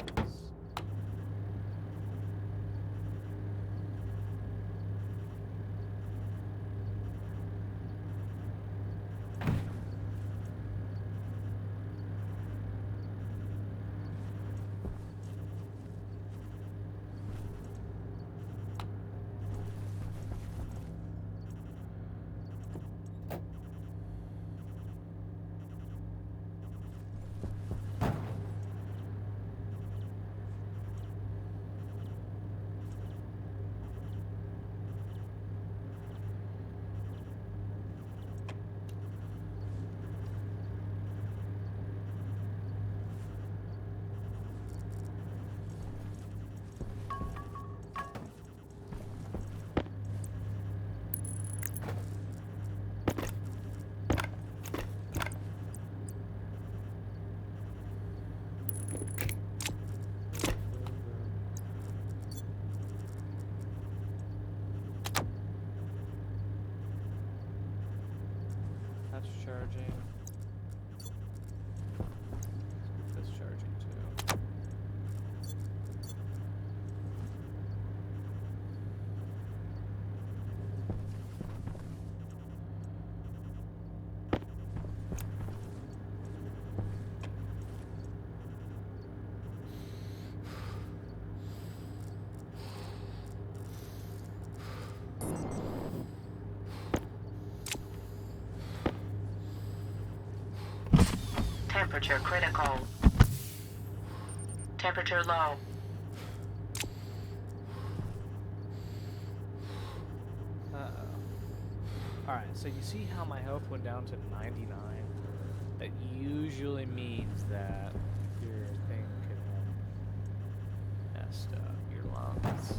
That's charging. That's charging too. Temperature critical. Temperature low. Uh-oh. Alright, so you see how my health went down to 99? That usually means that your thing can have messed up your lungs.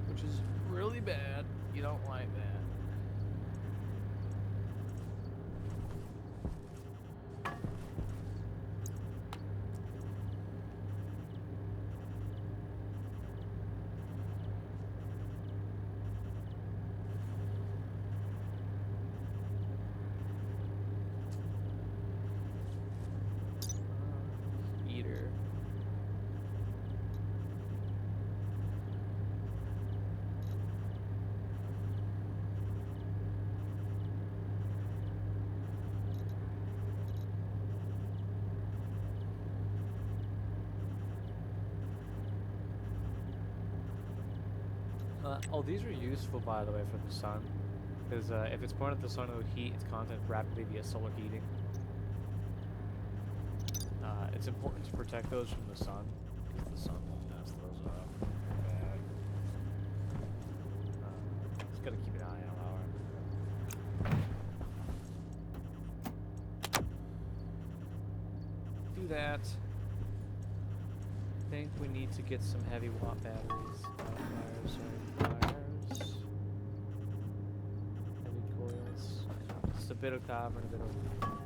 Which is really bad. You don't like that. Eater. Oh, these are useful, by the way, for the sun. Because if it's pointed at the sun, it will heat its content rapidly via solar heating. It's important to protect those from the sun, because the sun will mess those up bad. Just gotta keep an eye out, however. Do that. I think we need to get some heavy watt batteries. Wires. Heavy coils. Just a bit of copper and a bit of gold.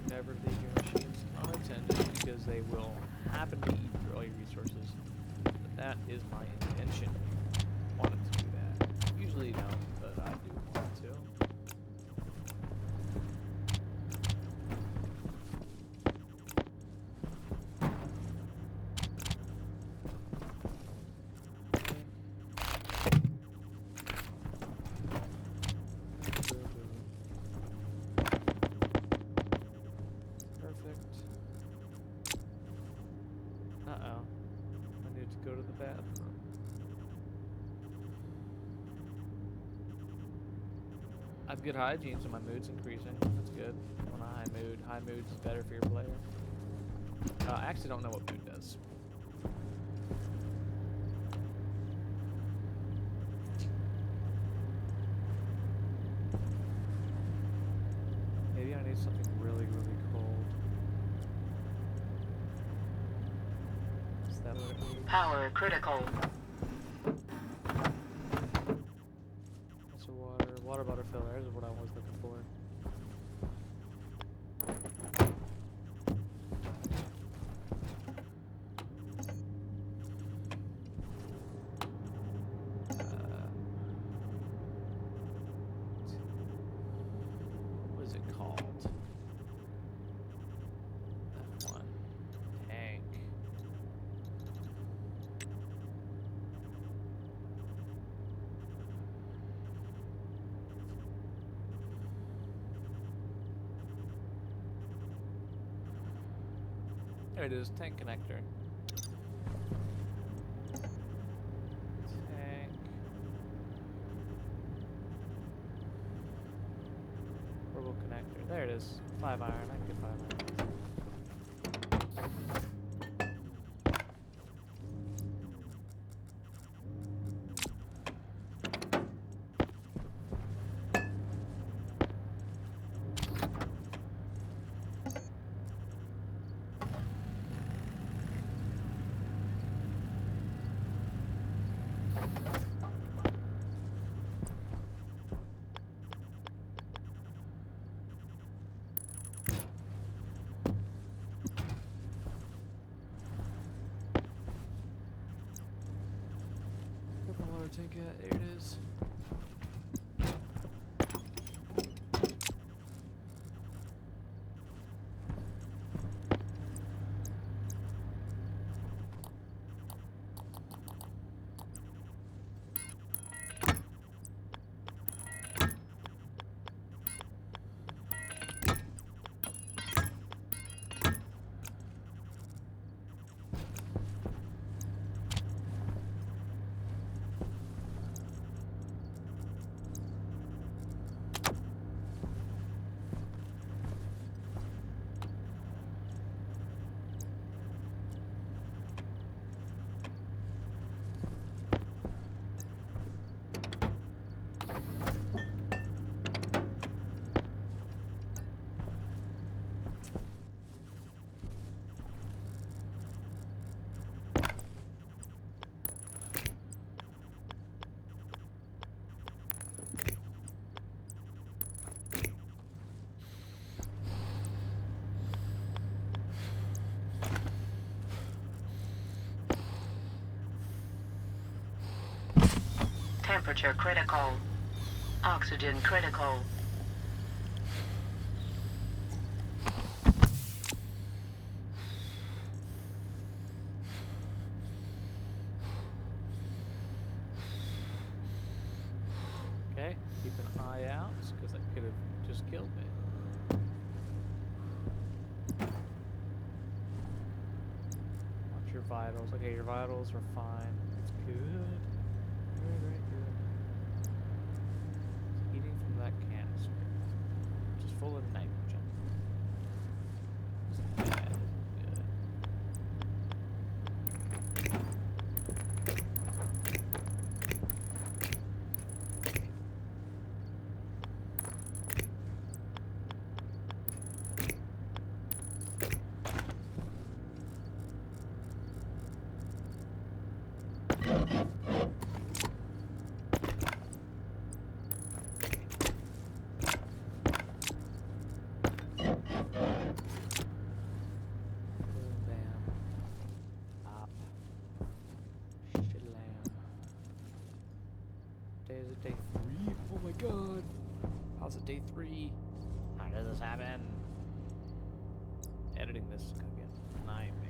Never leave your machines unattended because they will happen to eat through all your resources. But that is my intention. I want it to do that. Usually no, but I do want it to. Go to the bathroom. I have good hygiene, so my mood's increasing. That's good. I'm on a high mood. High mood's better for your player. I actually don't know what mood does. Maybe I need something really, really cold. Is that what it means? Power critical. That's a water bottle filler is what I was looking for. What is it called? That one. Tank. There it is, tank connector. Tank. Purple connector. There it is. 5 iron. I can get 5 iron. Temperature critical. Oxygen critical. Okay, keep an eye out, because that could have just killed me. Watch your vitals. Okay, your vitals are fine. That's good. Very, very good. It's eating from that canister, which is full of nitrogen. It's bad. Good. Boom, bam. Pop. Shillam. Day is it day 3? Oh my god. How's it day 3? How does this happen? Editing this is gonna be a nightmare.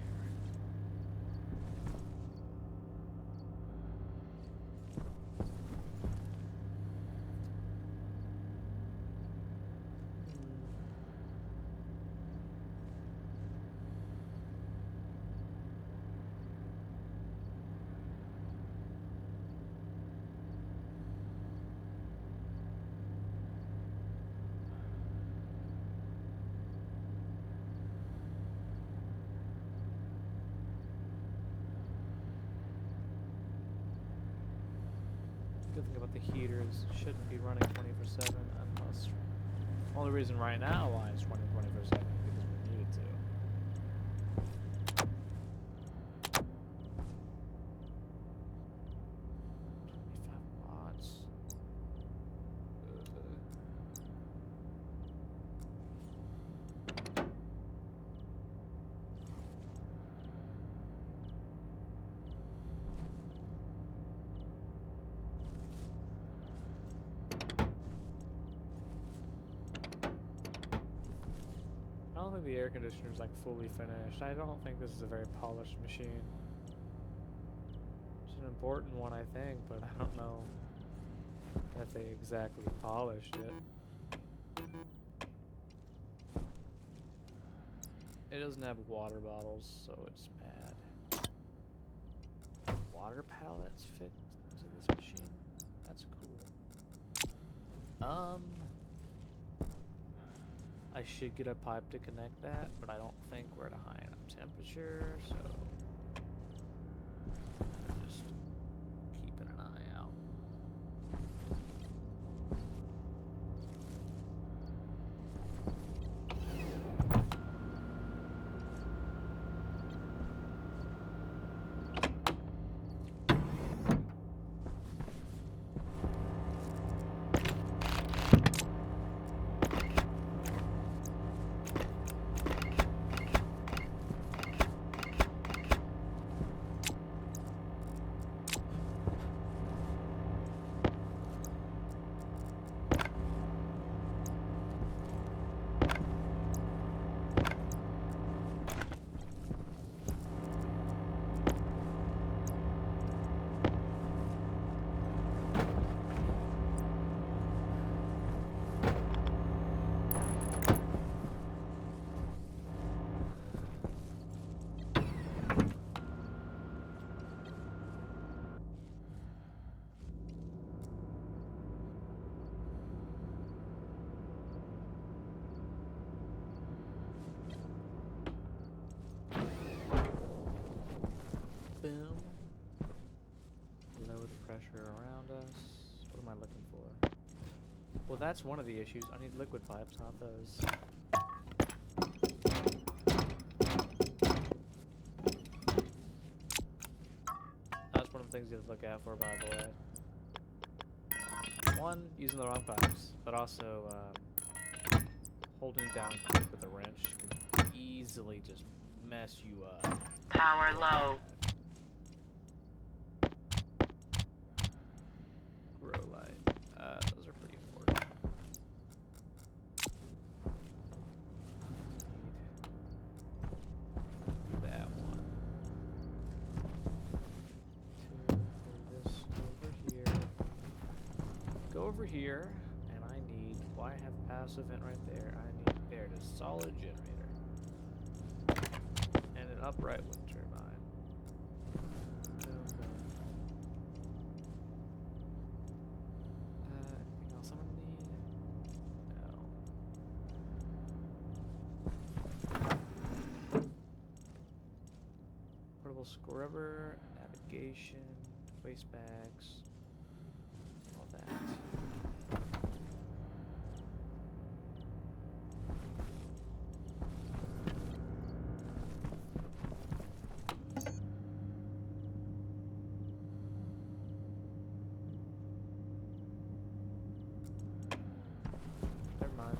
Good thing about the heater is it shouldn't be running 24/7 unless. Only reason right now why it's running 24/7 because we need it to. 25 watts. I don't think the air conditioner is like fully finished. I don't think this is a very polished machine. It's an important one, I think, but I don't know if they exactly polished it. It doesn't have water bottles, so it's bad. Water pallets fit into this machine? That's cool. I should get a pipe to connect that, but I don't think we're at a high enough temperature, so just keeping an eye out. Boom. Low the pressure around us. What am I looking for? Well, that's one of the issues. I need liquid pipes, not those. That's one of the things you have to look out for, by the way. One, using the wrong pipes, but also holding down quick with a wrench can easily just mess you up. Power low. over here, and I need. Well, I have passive vent right there. I need there it is, solid generator, and an upright wind turbine. Boom, boom. Anything else I'm gonna need? No. Portable scrubber, navigation, waste bags, all that. Never mind.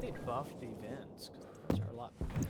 They buffed the vents because the vents are a lot better.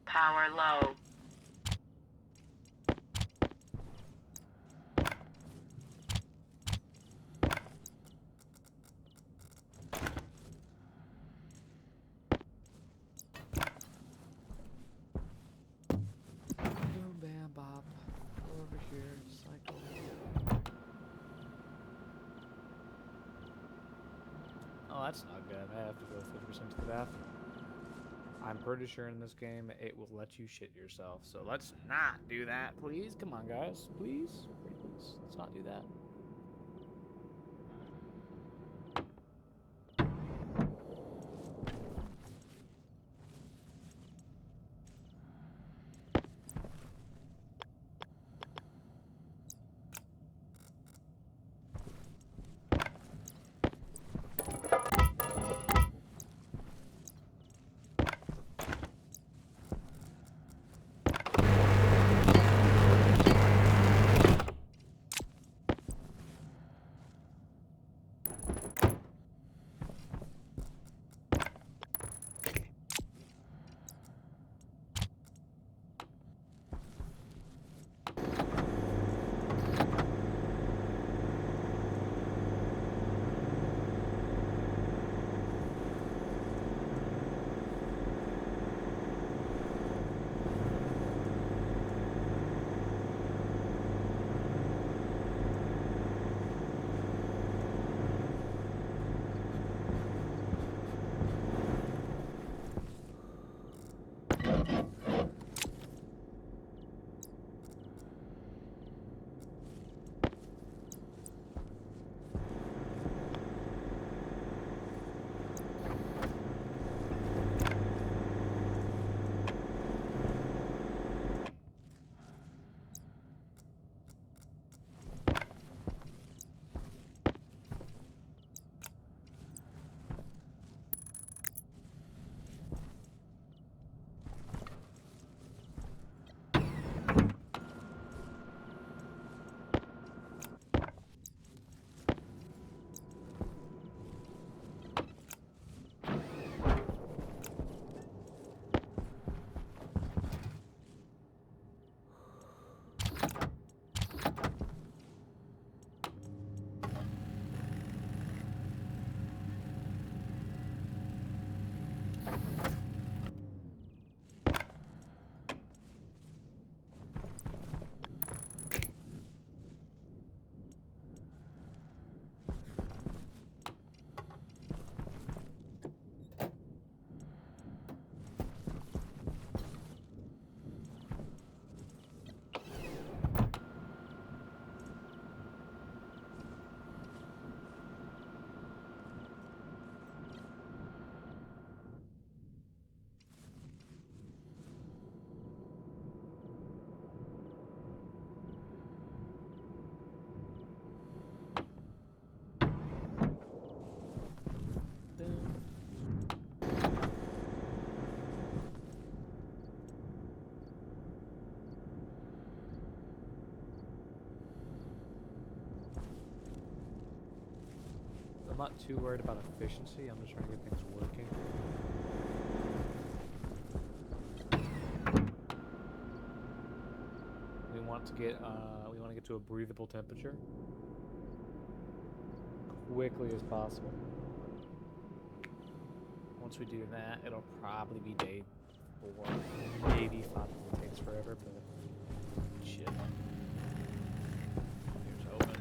Power low. Boom, bam, bop. Go over here, cycle. Oh, that's not good. I have to go 50% to the bathroom. I'm pretty sure in this game it will let you shit yourself. So let's not do that, please. Come on, guys. Please. Please. Let's not do that. not too worried about efficiency. I'm just trying to get things working. We want to get to a breathable temperature quickly as possible. Once we do that, it'll probably be day 4, maybe 5. It takes forever, but shit. Here's hoping.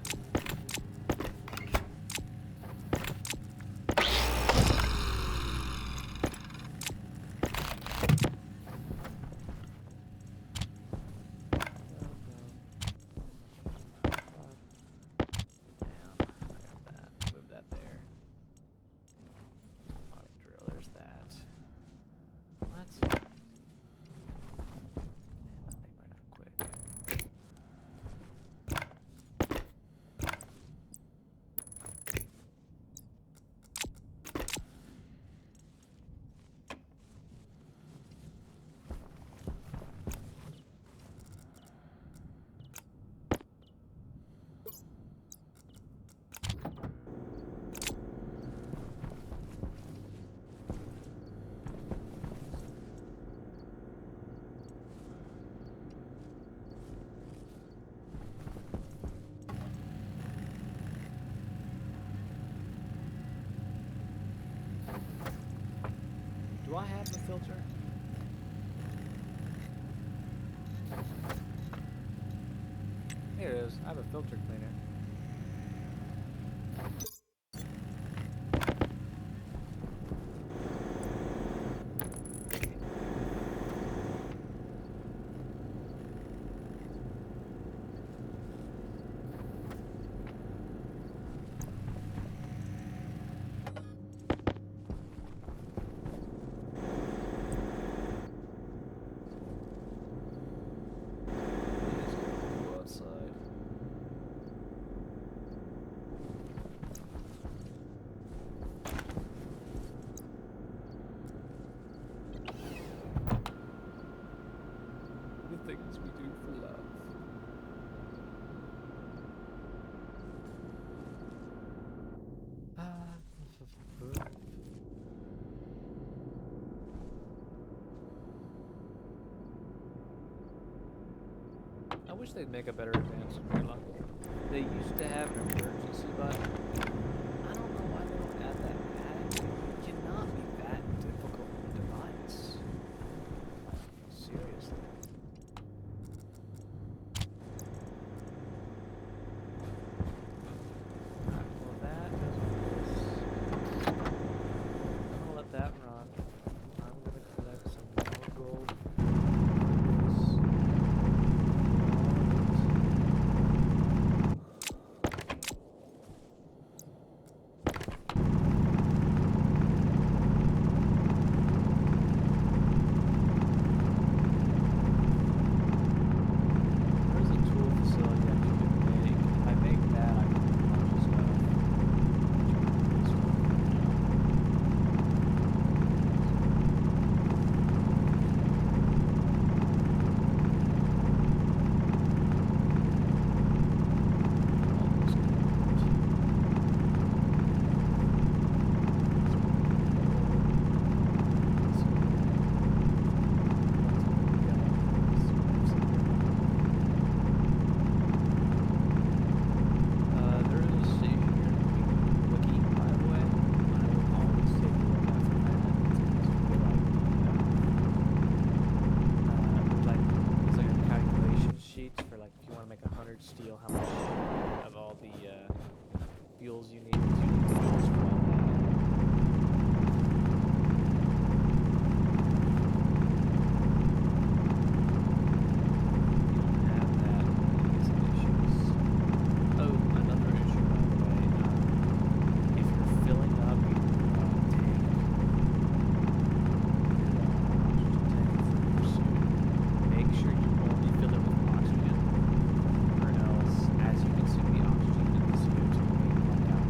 Do I have the filter? Here it is. I have a filter cleaner. Things we do for love. I wish they'd make a better advance in Relock. They used to have an emergency button. I don't know why they don't add that back. It cannot be that difficult to device. Seriously. Steel, how much of all the fuels you need. Fuels for all that. You don't have that, you get some issues. Oh, another issue, by the way. If you're filling up your tank, oxygen tank for your suit, make sure you only fill it with oxygen. As you can see, the oxygen and the CO2 being pumped out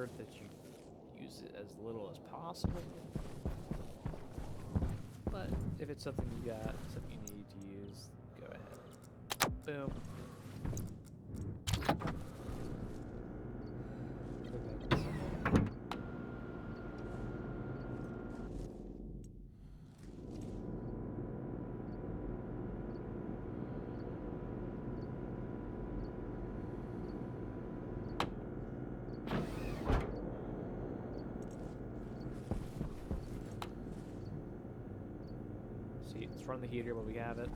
prefer that you use it as little as possible. But if it's something you got, something you need to use, go ahead. Boom. See, let's run the heater while we have it.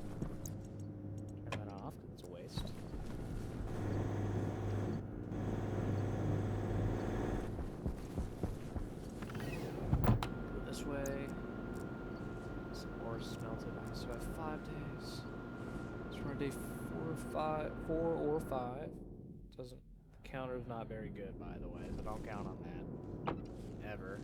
Turn that off, 'cause it's a waste. Go this way. Some ore smelted. I still have 5 days. So we're on day 4 or 5. Doesn't, the counter's not very good, by the way, so don't count on that. Ever.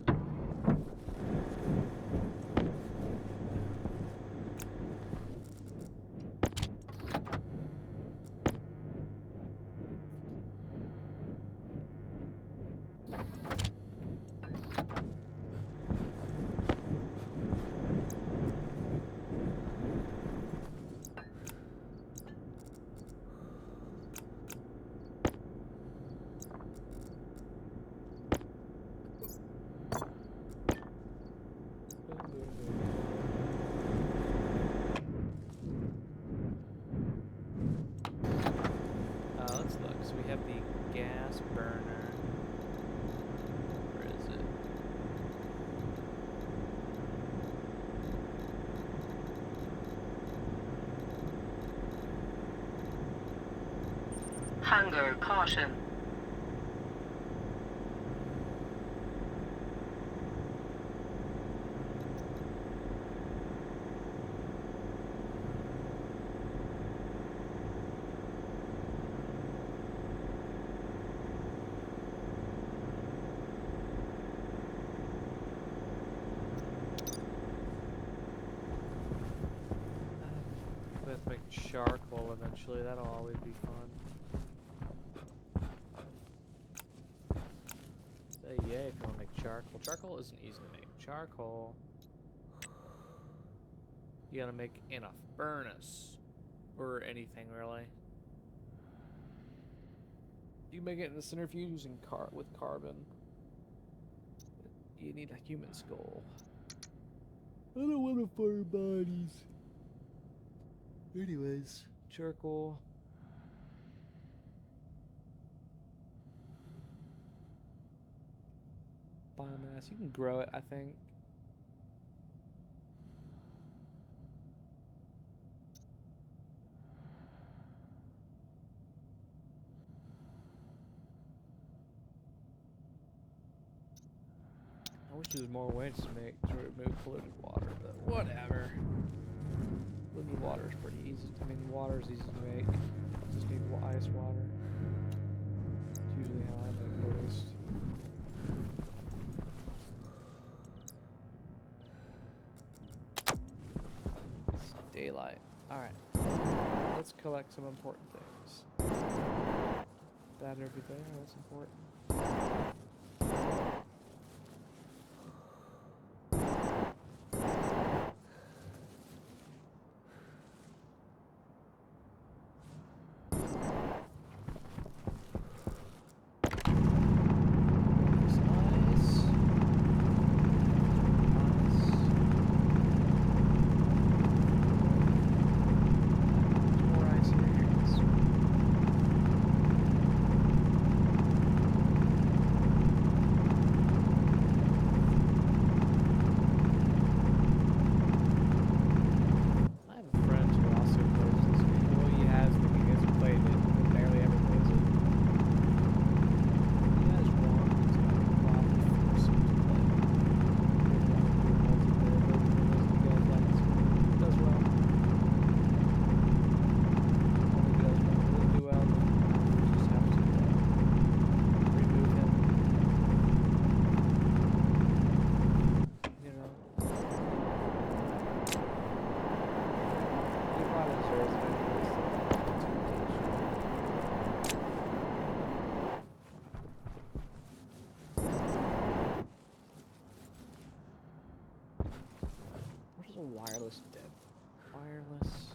Let's look. So we have the gas burner. Where is it? Hunger caution. We have to make charcoal eventually. That'll always be fun. Say yay if you want to make charcoal. Charcoal isn't easy to make. Charcoal, you gotta make in a furnace or anything really. You make it in a centrifuge using with carbon. You need a human skull. I don't want to fire bodies. Anyways, charcoal. Biomass. You can grow it, I think. I wish there was more ways to remove polluted water, but whatever. Polluted water is pretty easy. I mean, water is easy to make. Just need ice water. It's usually how I make it, at least. It's daylight. Alright. Let's collect some important things. That everything that's important. Wireless dead. Wireless.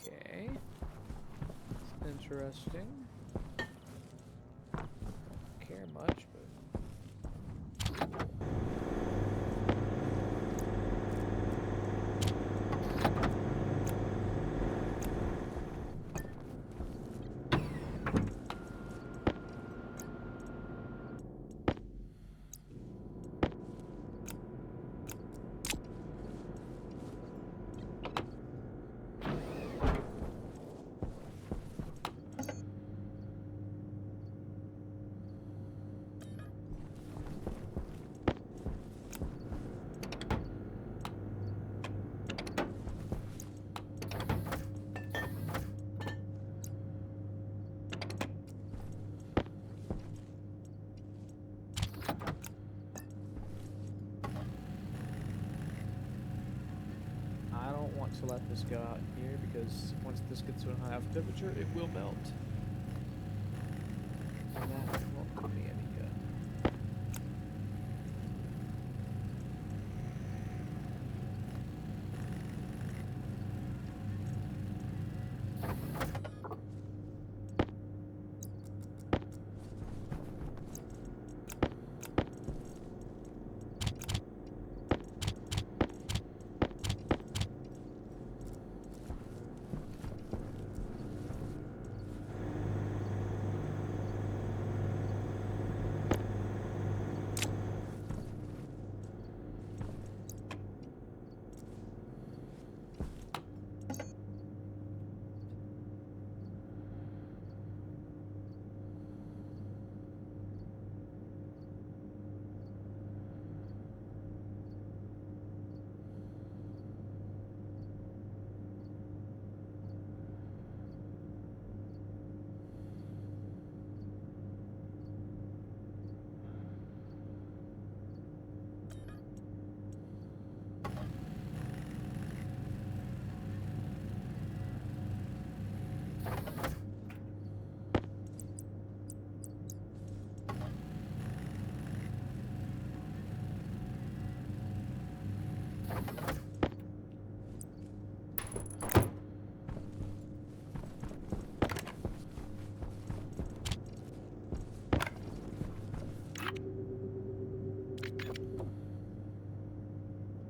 Okay. It's interesting. Don't care much, but. I don't want to let this go out here because once this gets to a high enough temperature, it will melt. And that won't do me any good.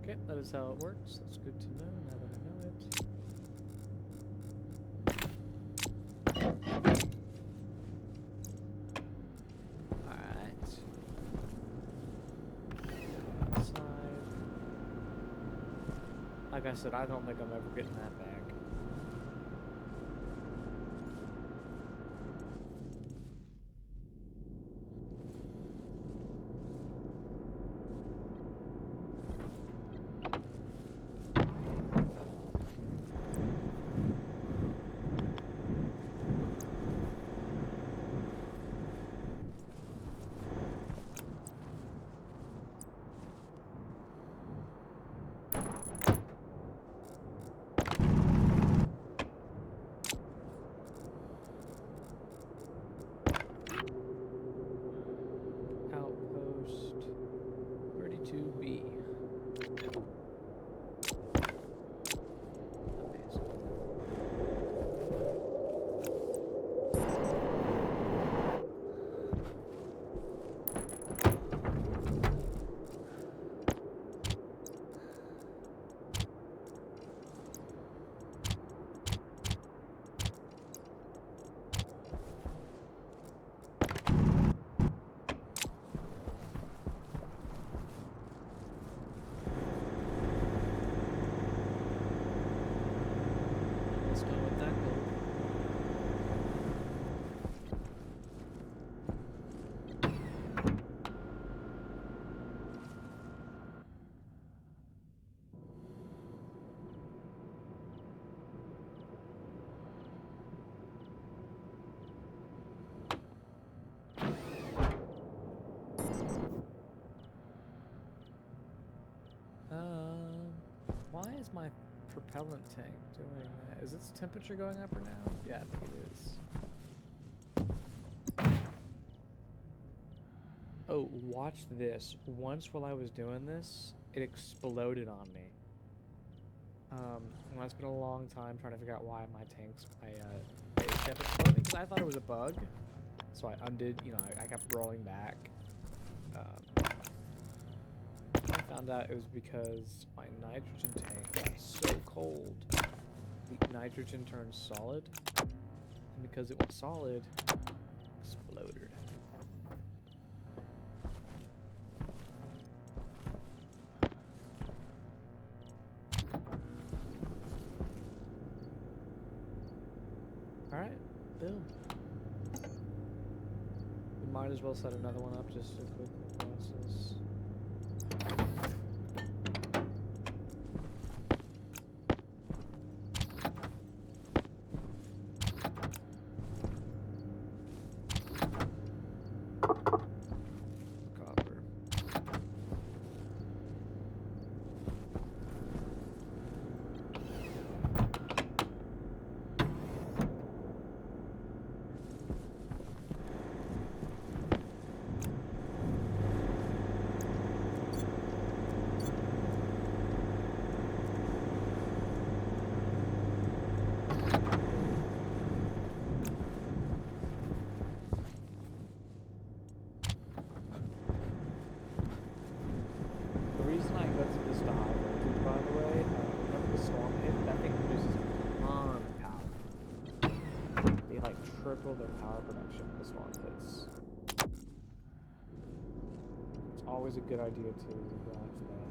Okay, that is how it works. That's good to know now that I know it. Alright. Outside. Like I said, I don't think I'm ever getting that back. my propellant tank doing that? Is its temperature going up or now? Yeah, I think it is. Oh, watch this. Once while I was doing this, it exploded on me. And I spent a long time trying to figure out why my base kept exploding, because I thought it was a bug. So I undid, I kept rolling back. I found out it was because my nitrogen tank got so cold, the nitrogen turned solid, and because it went solid, it exploded. Alright, boom. We might as well set another one up just to quick process. Copper. The reason I got this to high voltage, by the way, whenever the storm hit, that thing produces a ton of power. They like triple their power production when the storm hits. It's always a good idea to watch that.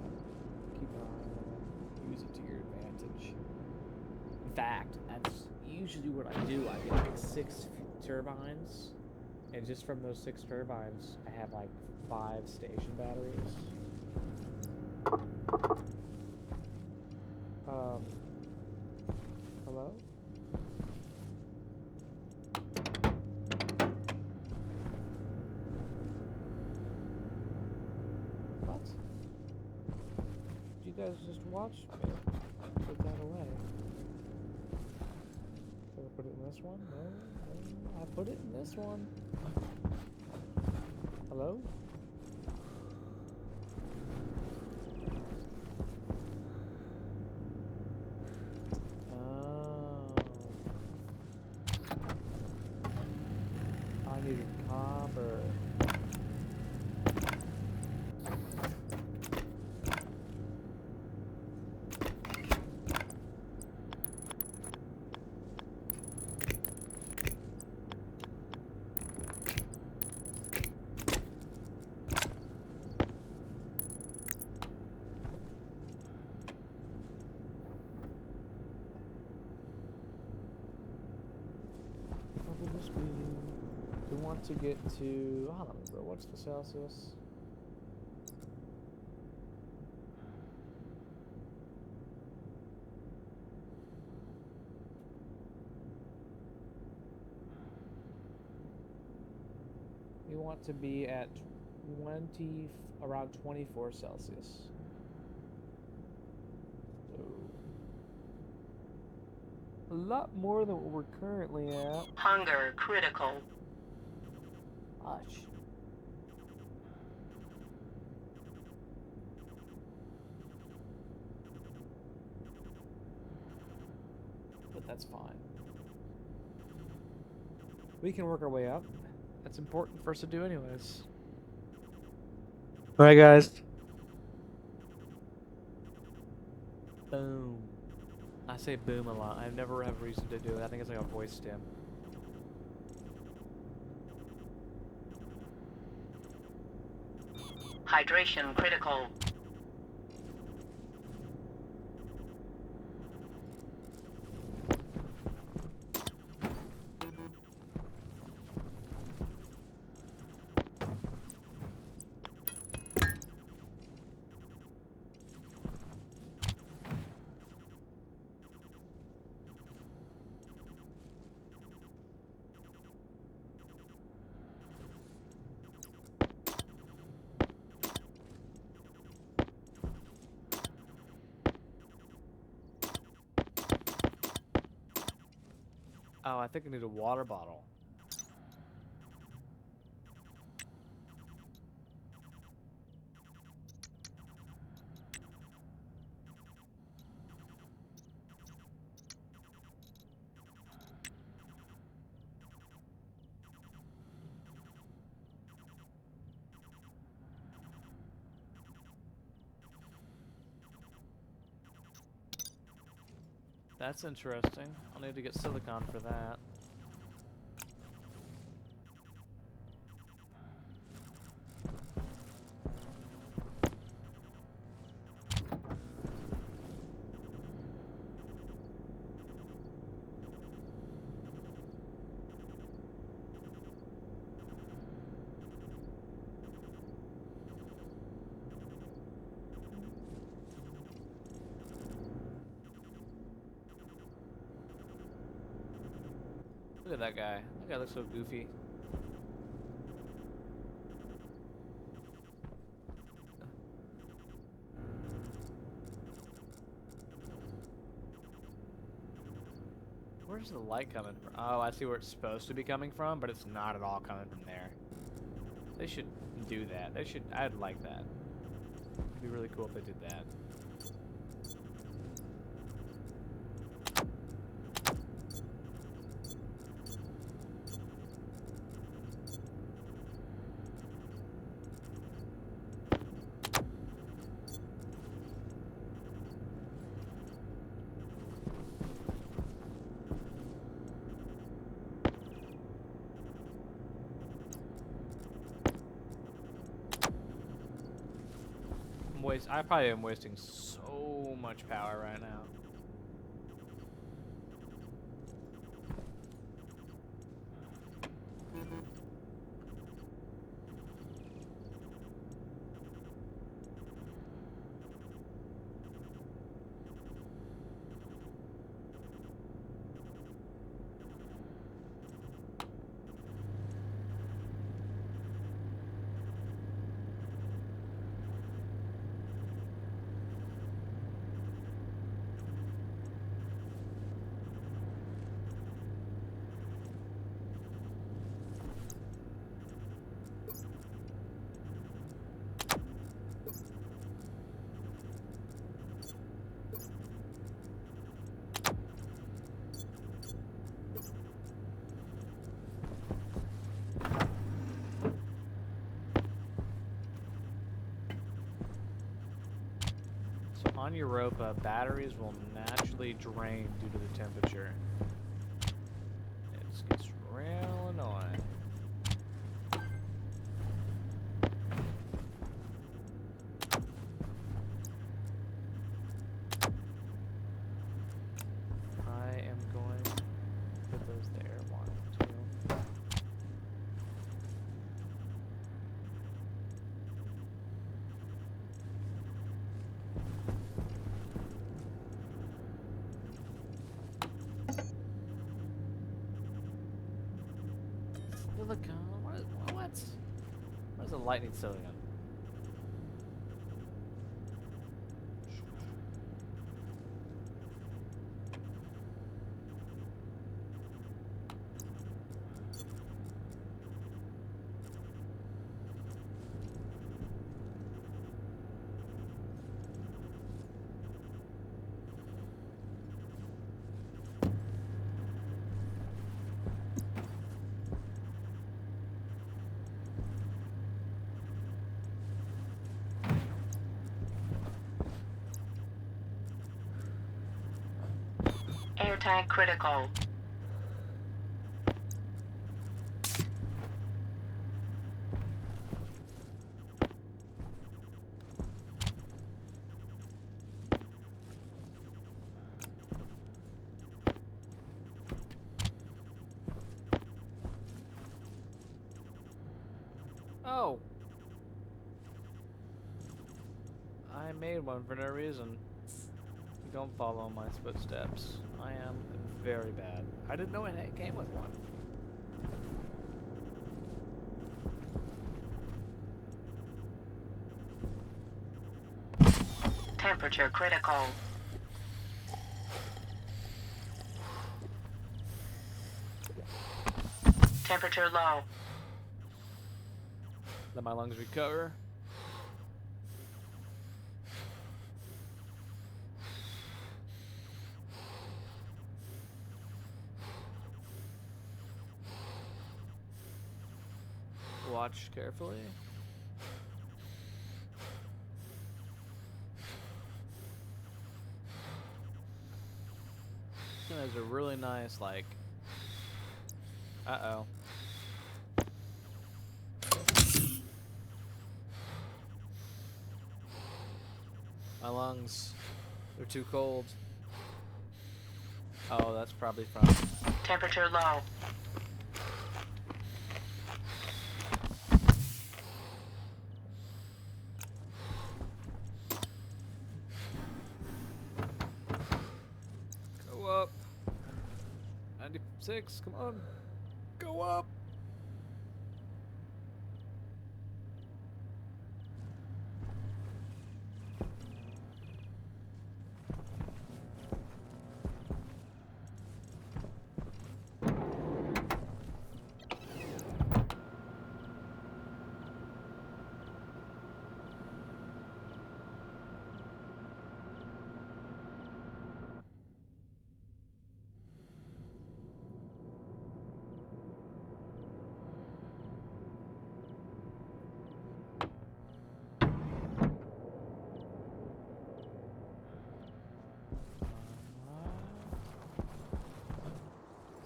Keep an eye on it. Use it to your advantage. In fact, that's usually what I do. I get like 6 turbines, and just from those 6 turbines, I have like 5 station batteries. Hello? What? You guys just watched me put that away. Did I put it in this one? No, no, I put it in this one. Hello? I needed copper. What would this be? We want to get to, hold on, bro, what's the Celsius? We want to be at around 24 Celsius. So, a lot more than what we're currently at. Hunger critical. Hush. But that's fine. We can work our way up. That's important for us to do anyways. Alright guys. Boom. I say boom a lot. I never have reason to do it. I think it's like a voice stem. Hydration critical. Oh, I think I need a water bottle. That's interesting. I'll need to get silicon for that. Look at that guy. That guy looks so goofy. Where's the light coming from? Oh, I see where it's supposed to be coming from, but it's not at all coming from there. They should do that. They should. I'd like that. It'd be really cool if they did that. I probably am wasting so much power right now. On Europa, batteries will naturally drain due to the temperature. It gets real annoying. I am going to put those there. 1, 2. Silicon? What? Where's the lightning silicon? Airtime critical. Oh! I made one for no reason. Don't follow my footsteps. I am very bad. I didn't know it came with one. Temperature critical. Temperature low. Let my lungs recover. Watch carefully. There's a really nice, like, uh-oh. My lungs, they're too cold. Oh, that's probably from... Temperature low. Go up. 96, come on. Go up.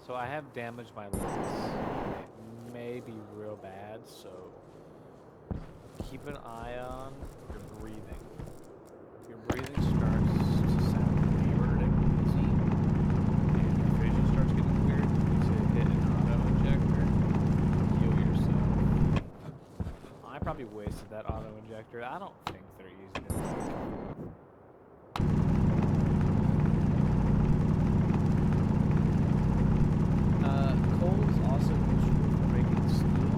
So I have damaged my lungs. It may be real bad, so keep an eye on your breathing. If your breathing starts to sound weird and wheezy, and your vision starts getting weird, you need to hit an auto injector, heal yourself. I probably wasted that auto injector. I don't think they're easy to make. Coal is also useful for making steel.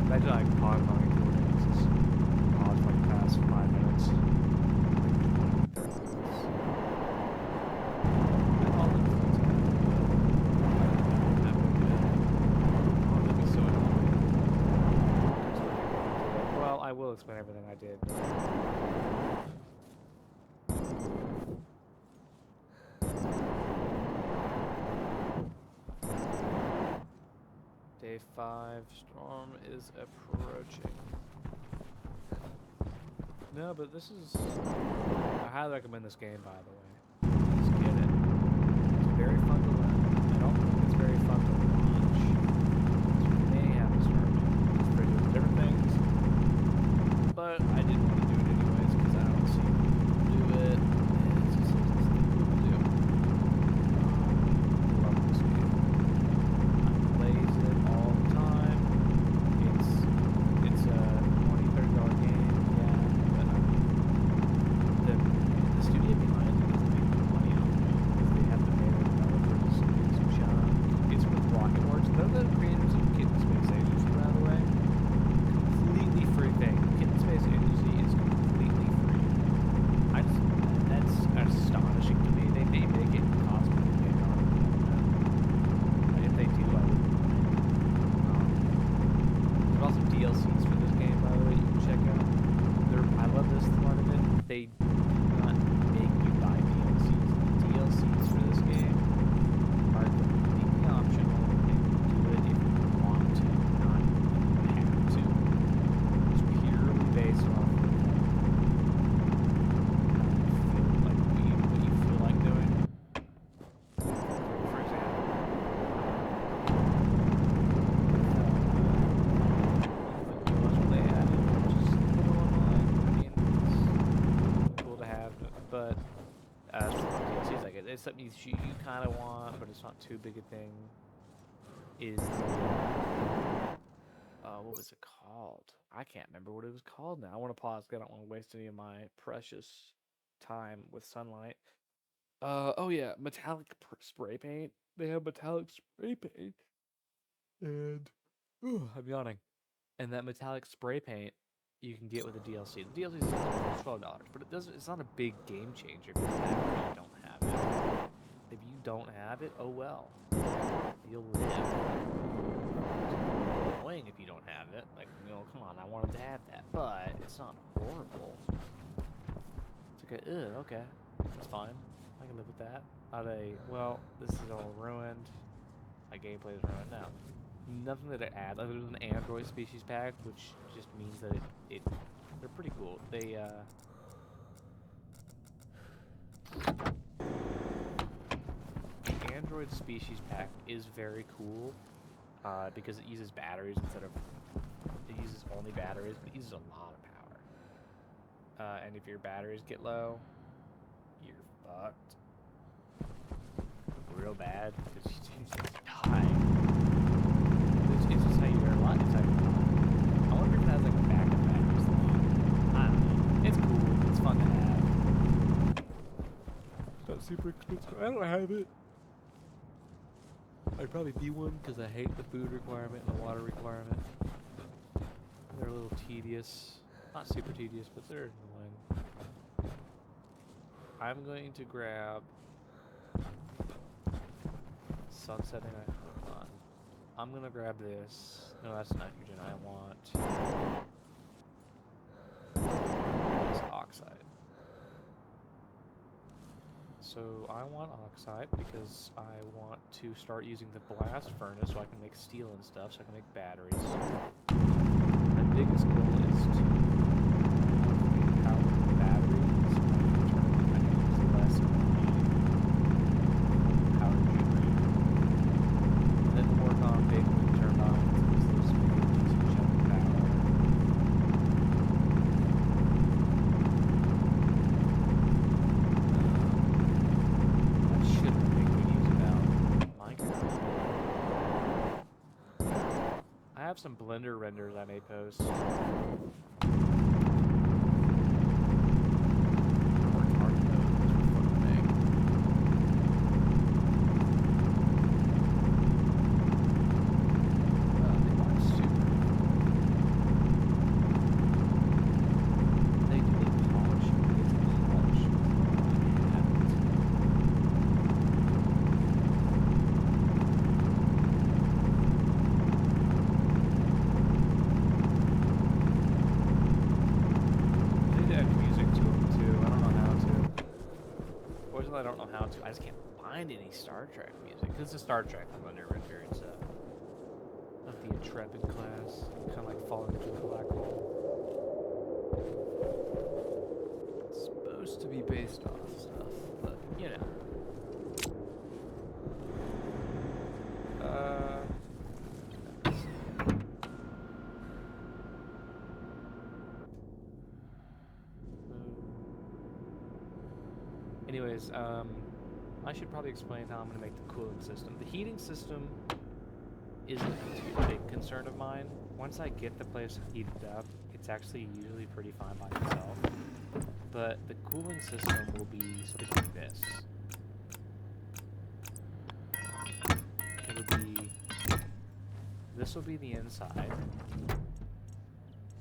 Imagine like pause my recording. It's just pause for like past 5 minutes. Like 20, 30 minutes. I call them free time, but that would be good. Oh, that'd be so annoying. Well, I will explain everything I did. Day 5, storm is approaching. No, but this is... I highly recommend this game, by the way. Just get it. It's very fun to learn. I don't think it's very fun to watch. So you may have to start making just different things. But I did want to do it anyways, because I don't see people do it. And it's just something cool to do. I love this game. I plays it all the time. It's a $20-$30 game, yeah, but I mean, the studio behind it doesn't make no money off of it because they have to pay their developers some chunk. It's with Rocketworks. They're the creators of Kitten Space Agency, by the way. Completely free thing. Kitten Space Agency is completely free. That's astonishing to me. They may make it cost money later on in development. If they do, I wouldn't mind. There's also DLCs for this game, by the way, you can check out. I love this part of it. They do not make you buy DLCs. The DLCs for this game are completely optional, and you do it if you want to, not if you have to. It's pure it's something you kind of want, but it's not too big a thing. Is what was it called? I can't remember what it was called now. I want to pause because I don't want to waste any of my precious time with sunlight. Oh yeah, metallic spray paint. They have metallic spray paint, and I'm yawning. And that metallic spray paint you can get with the DLC. The DLC is $12, but it doesn't. It's not a big game changer if you have it or you don't have it. If you don't have it, oh well, you'll live. It's annoying if you don't have it. Like, come on, I wanted to have that, but it's not horrible. It's okay. Okay, that's fine. I can live with that. Well, this is all ruined. My gameplay is ruined now. Nothing that it adds other than an Android species pack, which just means that they're pretty cool. They the Android species pack is very cool because it uses batteries it uses only batteries, but it uses a lot of power. And if your batteries get low, you're fucked real bad because you just die. It's just how you air a lot. It's how you die. I wonder if it has like a backup battery slot. I don't know. It's cool. It's fun to have. It's not super expensive. I don't have it. I'd probably be one because I hate the food requirement and the water requirement. They're a little tedious. Not super tedious, but they're annoying. I'm going to grab sunsetting. Hold on. I'm gonna grab this. No, that's nitrogen. I want this oxide. So I want oxide because I want to start using the blast furnace so I can make steel and stuff, so I can make batteries. My biggest goal is to power the battery so I can use less of my power generator. And then work on big wind turbines because those make a decent chunk of power. What should I make videos about? Minecraft. I have some Blender renders I may post. I don't know how to. I just can't find any Star Trek music. Because it's a Star Trek Blender render. It's of the Intrepid class. Kind of like falling into a black hole. It's supposed to be based off stuff, but you know. Anyways, I should probably explain how I'm going to make the cooling system. The heating system isn't a big concern of mine. Once I get the place heated up, it's actually usually pretty fine by itself. But the cooling system will be something like this. This will be the inside.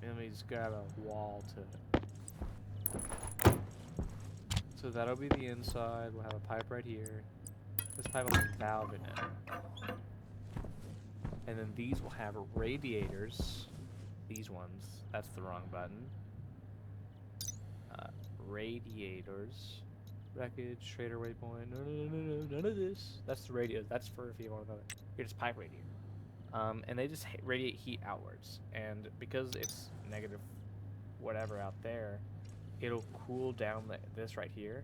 And let me just grab a wall to... So that'll be the inside. We'll have a pipe right here. This pipe will have a valve in it. And then these will have radiators. These ones. That's the wrong button. Radiators. Wreckage, trader waypoint. No, none of this. That's the radiator. That's for if you want to know. Here's pipe radiator. And they just radiate heat outwards. And because it's negative whatever out there, it'll cool down this right here,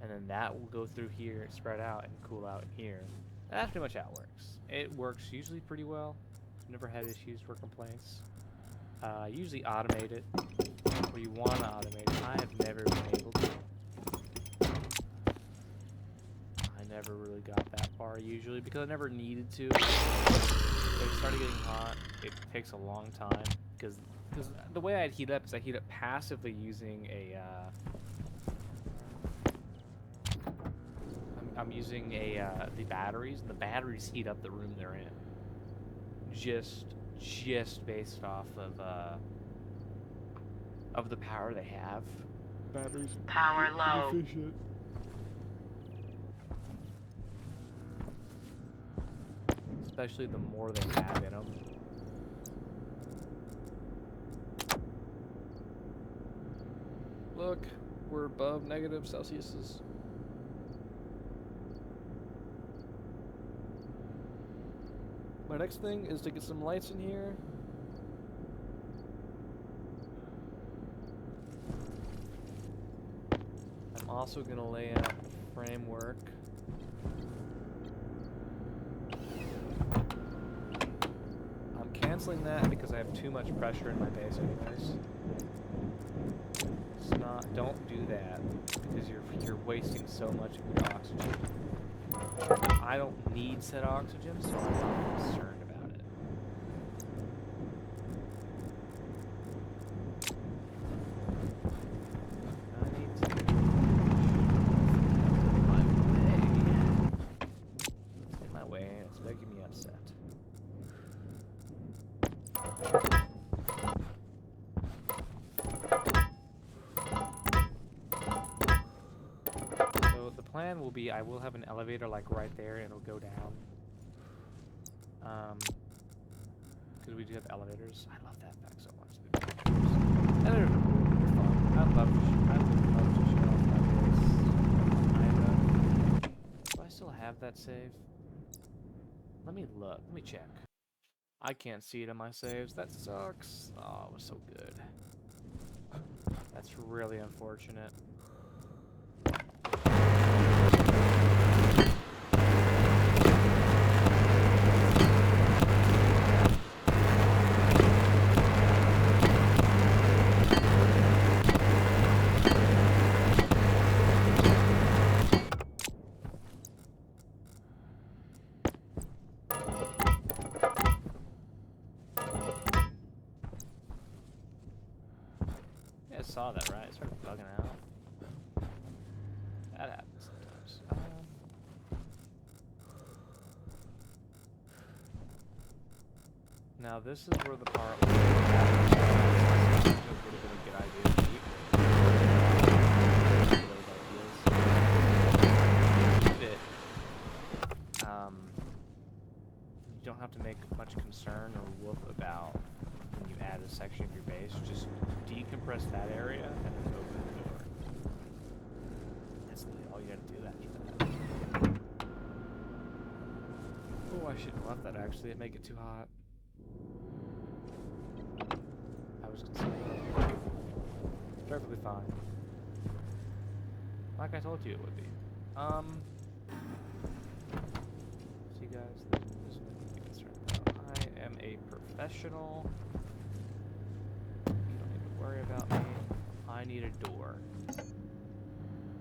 and then that will go through here, spread out, and cool out in here. That's pretty much how it works. It works usually pretty well. Never had issues or complaints. Usually automate it, or you want to automate it. I have never been able to. power usually because I never needed to. If it started getting hot, it takes a long time because the way I'd heat up is I heat up passively using a I'm using the batteries, and the batteries heat up the room they're in. Just based off of the power they have. Batteries Power are low. efficient. Especially the more they have in them. Look, we're above negative Celsiuses. My next thing is to get some lights in here. I'm also going to lay out the framework. I'm canceling that because I have too much pressure in my base anyways. It's not, don't do that because you're wasting so much of your oxygen. I don't need said oxygen, so I'm not concerned about it. I need to get in my way, and it's making me upset. So the plan will be I will have an elevator like right there and it'll go down. Because we do have elevators. I love that fact so much. Elevators are cool. They're fun. I would love to show off my base. Do I still have that save? Let me look. Let me check. I can't see it in my saves. That sucks. Oh, it was so good. That's really unfortunate. I saw that, right? It started bugging out. That happens sometimes. Now this is where the part where would have been a good idea to keep. Keep it. You don't have to make much concern or whoop about when you add a section of your base. Just decompress that area and then open the door. That's literally all you gotta do after that. Oh, I shouldn't have left that actually. It'd make it too hot. I was considering perfectly fine. Like I told you it would be. See guys, this is what you be concerned about. I am a professional. You don't need to worry about me. I need a door.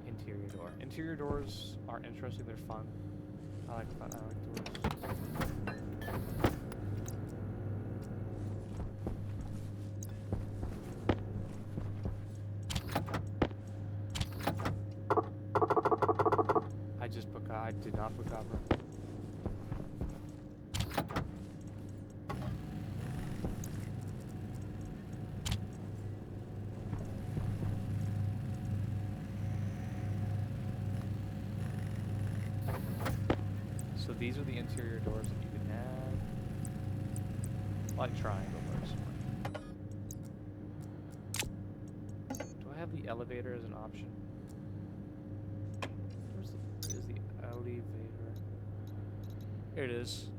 Interior door. Interior doors are interesting, they're fun. I like doors. I did not put copper. So these are the interior doors that you can add. Like triangle doors. Do I have the elevator as an option? Where is the elevator? Here it is.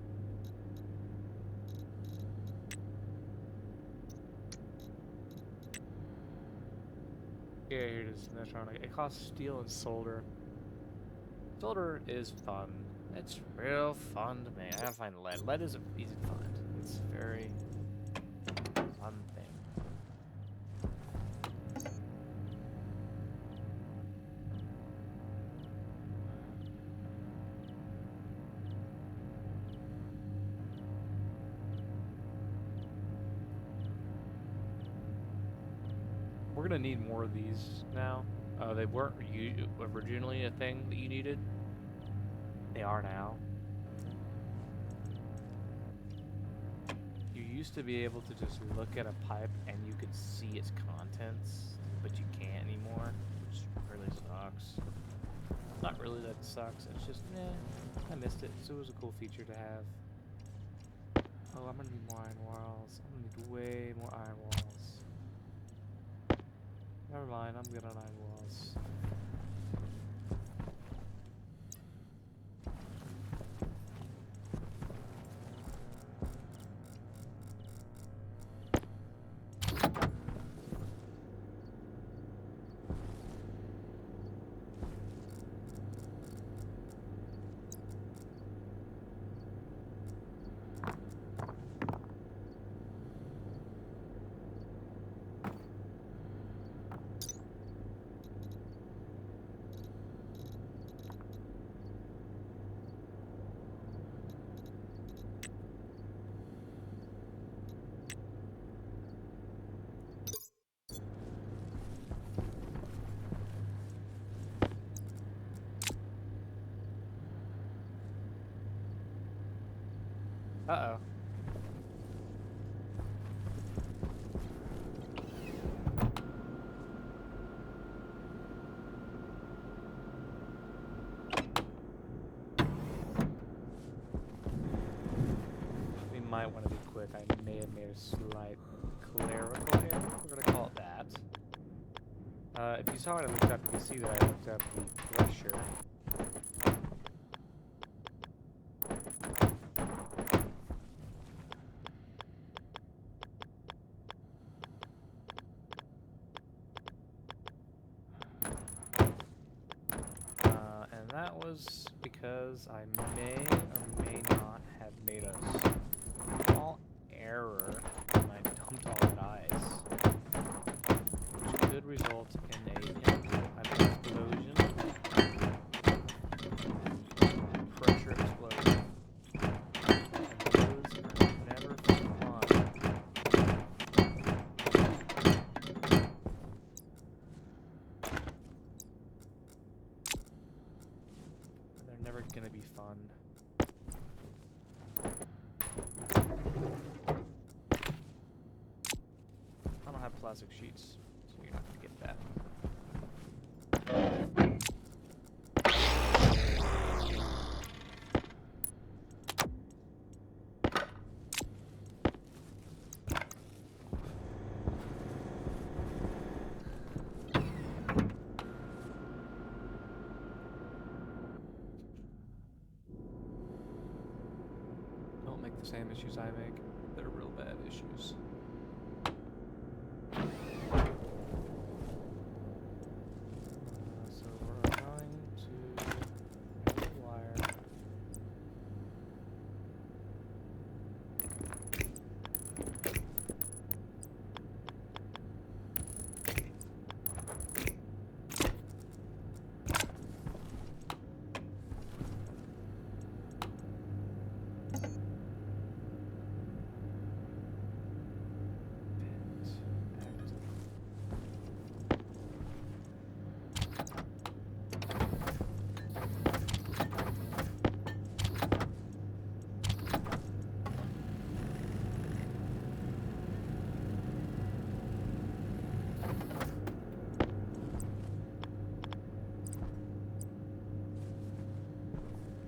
Yeah, here it is. It costs steel and solder. Solder is fun. It's real fun to make. I gotta find lead. Lead is easy to find. It's a very fun thing. gonna need more of these now. They weren't originally a thing that you needed. They are now. You used to be able to just look at a pipe and you could see its contents, but you can't anymore, which really sucks. Not really that it sucks, it's just, I missed it, so it was a cool feature to have. Oh, I'm gonna need more iron walls. I'm gonna need way more iron walls. Never mind, I'm good on iron walls. Uh-oh. We might want to be quick. I may have made a slight clerical error. We're going to call it that. If you saw what I looked up, you can see that I looked up the pressure. And that was because I may or may not have made a small error when I dumped all that ice, which could result in an explosion, pressure explosion, and those are never fun. They're never gonna be fun. I don't have plastic sheets, so you're not gonna get that. Don't make the same issues I make. They're real bad issues. So we're going to wire.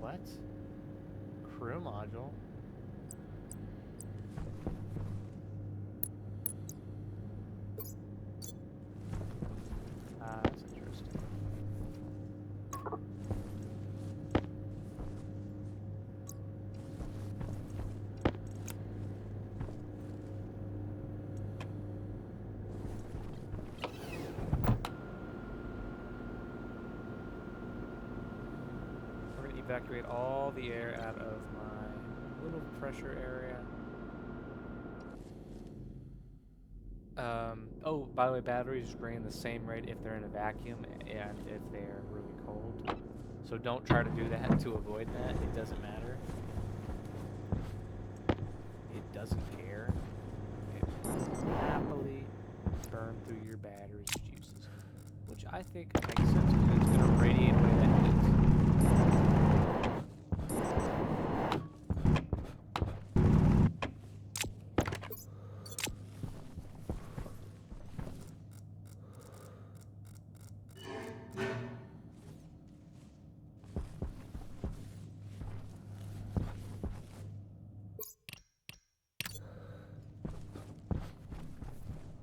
What? Crew module? Ah, that's interesting. We're going to evacuate all the air out of my little pressure area. Oh, by the way, batteries drain the same rate if they're in a vacuum and if they're really cold. So don't try to do that to avoid that. It doesn't matter. It doesn't care. It happily burn through your battery's juices. Which I think makes sense because it's going to radiate away that heat.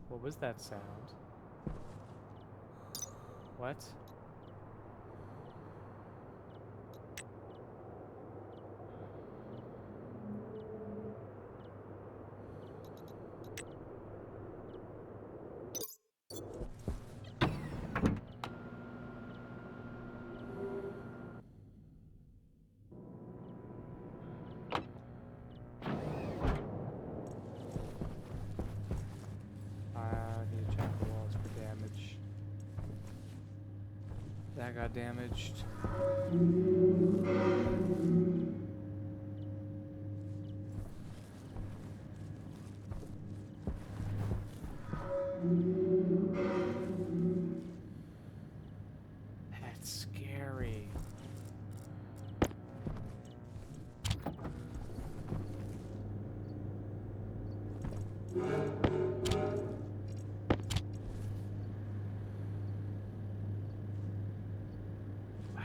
What was that sound? What? Need to check the walls for damage. That got damaged. That's scary. Wow.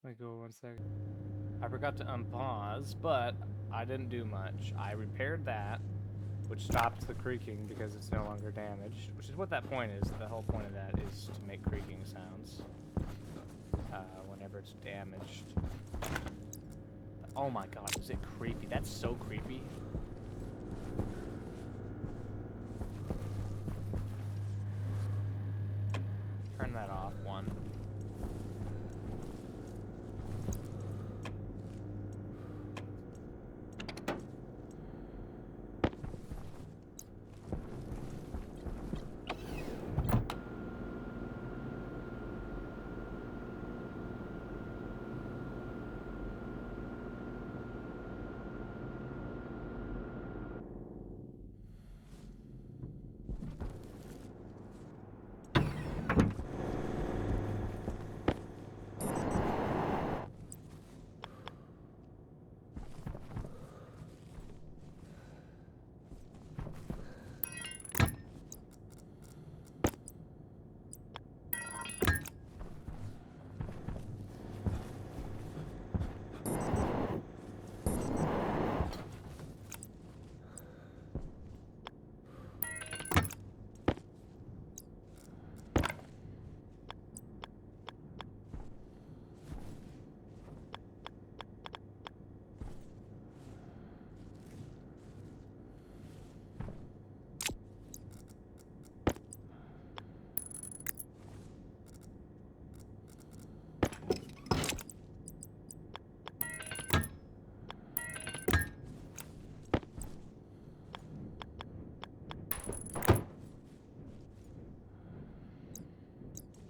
Let me go 1 second. I forgot to unpause, but I didn't do much. I repaired that, which stopped the creaking because it's no longer damaged, which is what that point is. The whole point of that is to make creaking sounds whenever it's damaged. Oh my god, is it creepy? That's so creepy. Turn that off, one.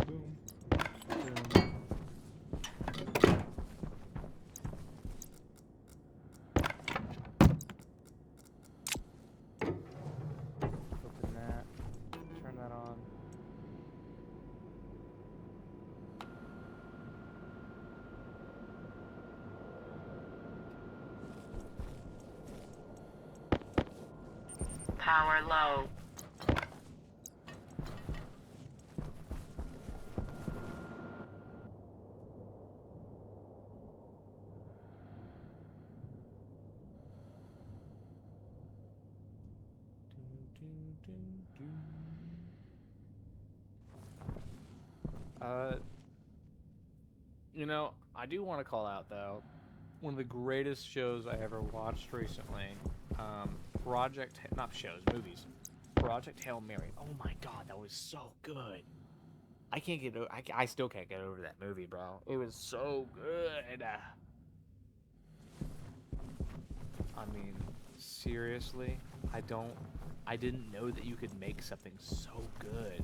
Boom. Boom. Open that. Turn that on. Power low. You know, I do want to call out though, one of the greatest shows I ever watched recently. Not shows, movies. Project Hail Mary. Oh my god, that was so good. I can't get. I still can't get over that movie, bro. It was so good. I mean, seriously, I didn't know that you could make something so good.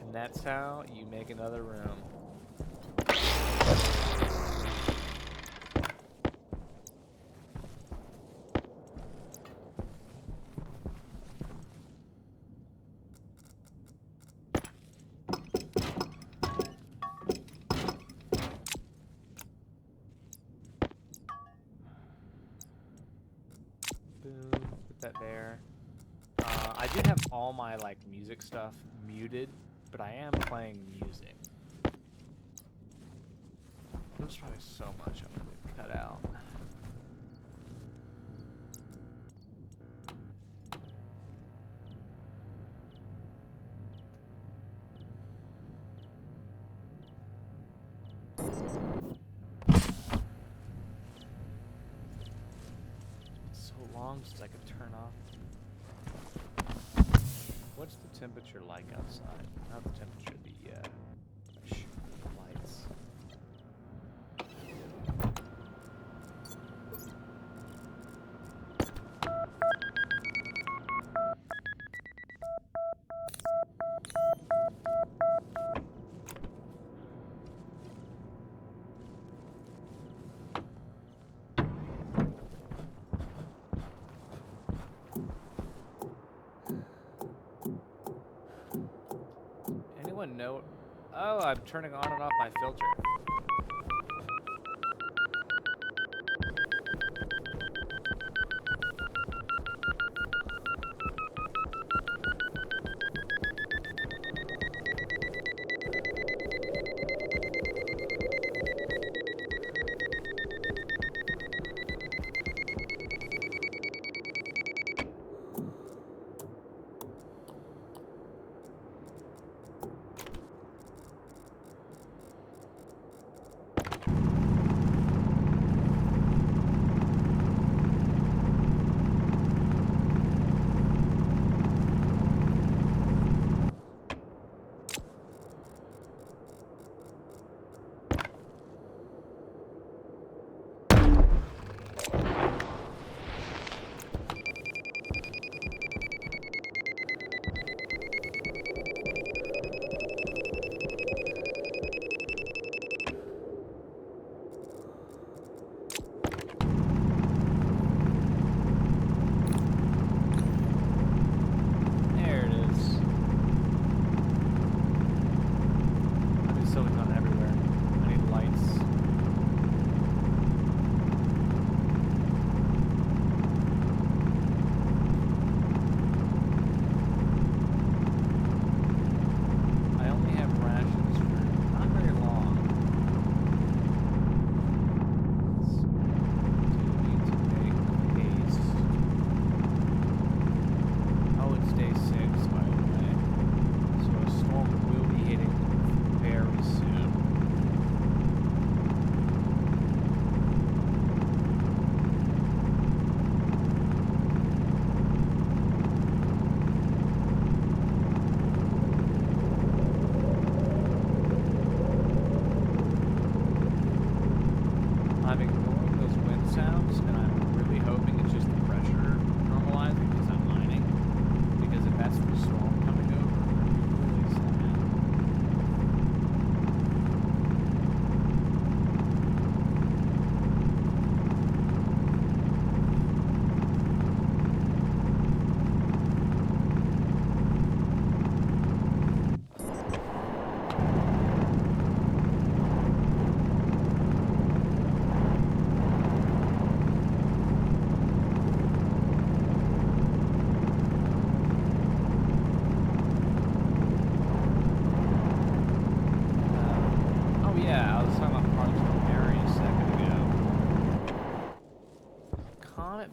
And that's how you make another room. Boom, put that there. I do have all my like music stuff muted, but I am playing music. There's probably so much I'm gonna cut out. It's so long since I could turn off. What's the temperature like outside? Not the temperature, the lights. Anyone know? Oh, I'm turning on and off my filter.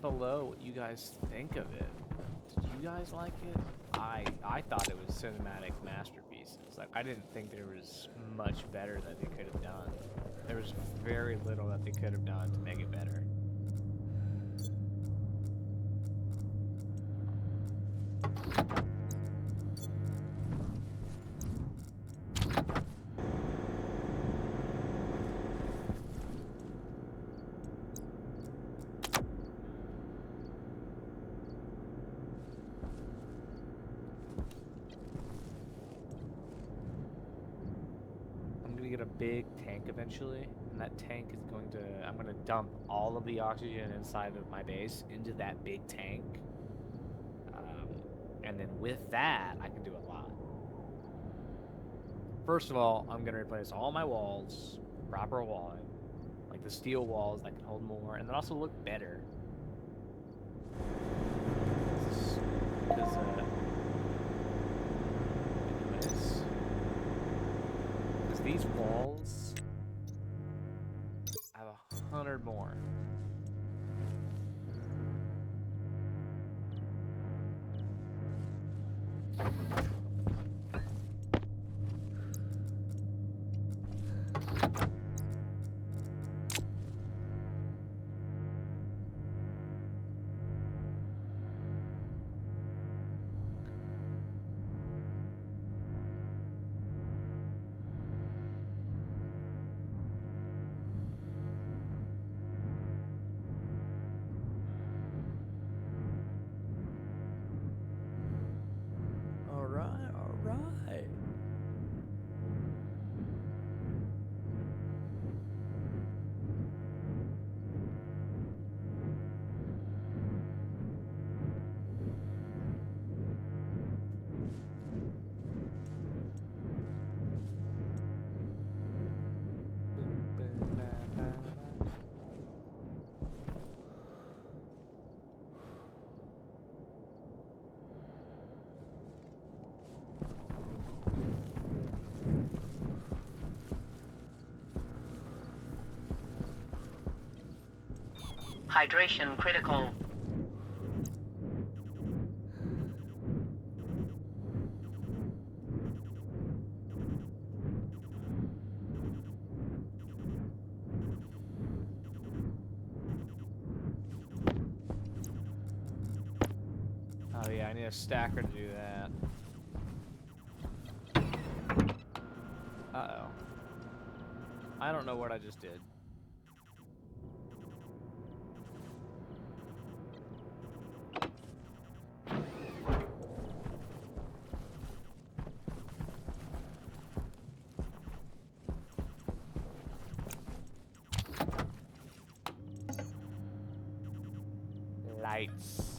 Below what you guys think of it. Did you guys like it? I thought it was cinematic masterpieces. Like, I didn't think there was much better that they could have done. There was very little that they could have done to make it better. Get a big tank eventually, and that tank is going to, I'm going to dump all of the oxygen inside of my base into that big tank, and then with that I can do a lot. First of all, I'm going to replace all my walls, proper walling, like the steel walls that can hold more, and then also look better. Because these walls have 100 more. Alright. Hydration critical. Oh yeah, I need a stacker to do that. Uh-oh. I don't know what I just did. Lights.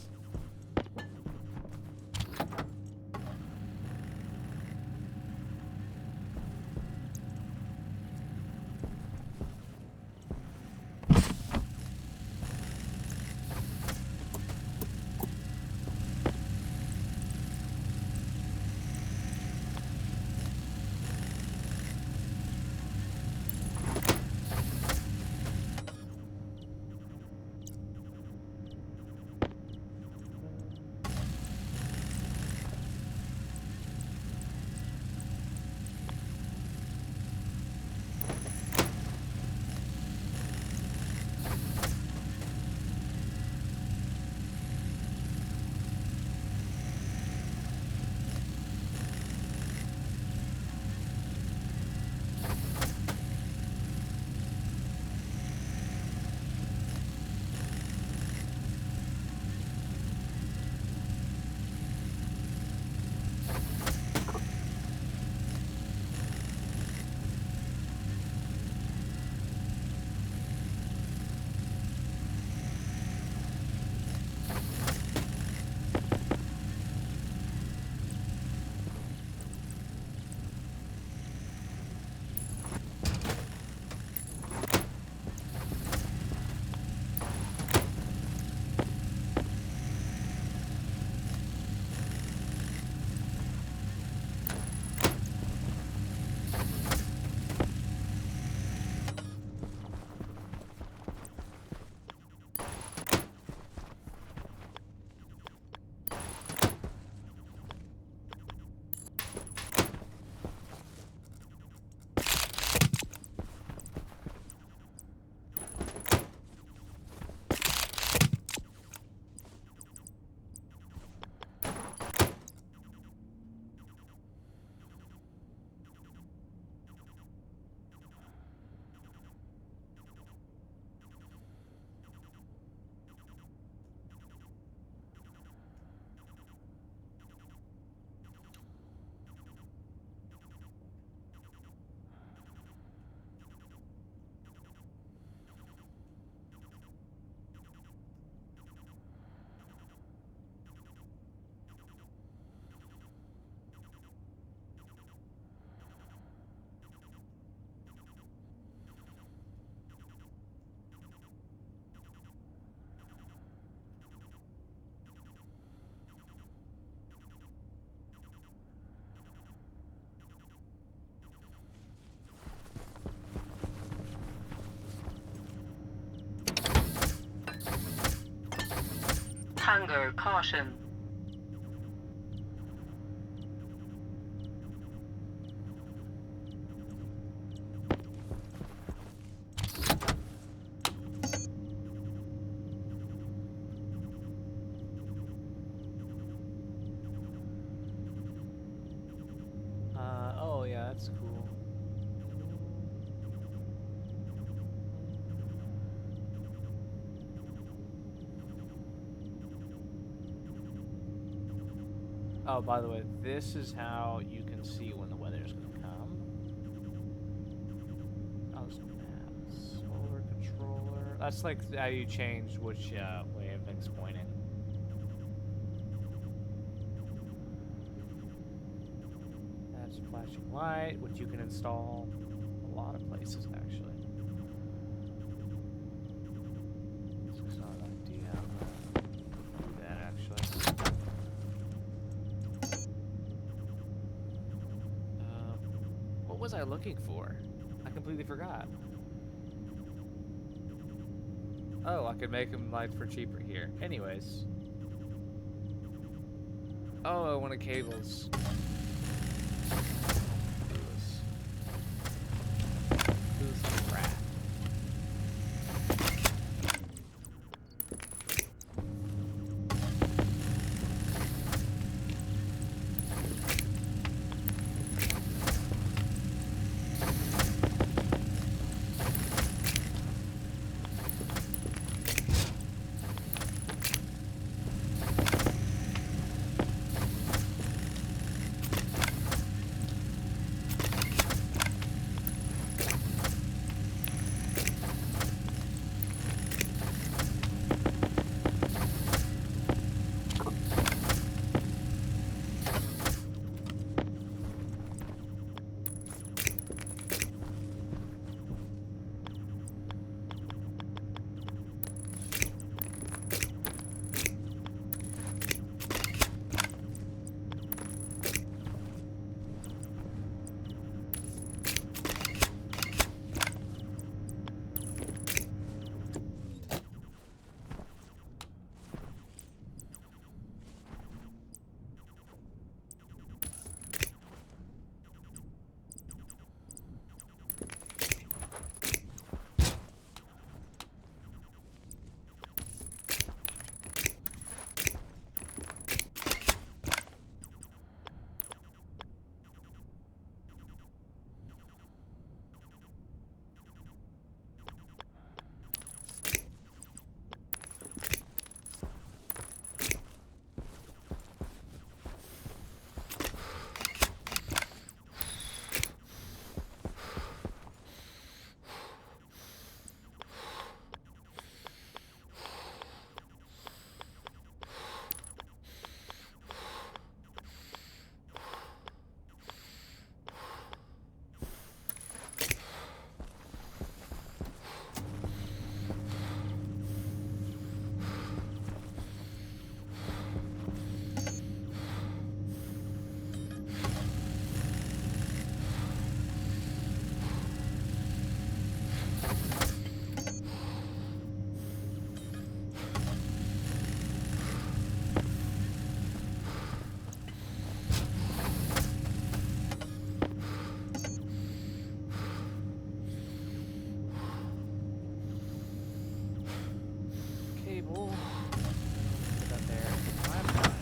Hunger caution. Oh yeah, that's cool. Oh, by the way, this is how you can see when the weather's gonna come. Oh, snaps. Solar controller. That's like how you change which way everything's pointing. That's flashing light, which you can install a lot of places actually. It's just not an idea how to do that actually. What was I looking for? I completely forgot. Oh, I could make them lights for cheaper here. Anyways. Oh, I wanted cables. Who's the rat? Cable. Put that there. I'm fine.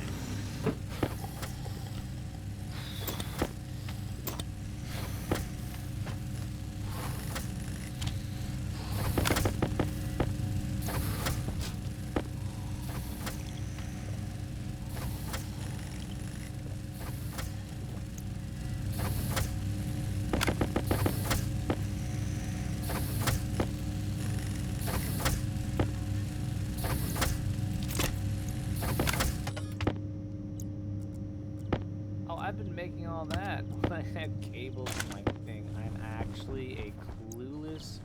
I've been making all that. I had cables in my thing. I'm actually a clueless,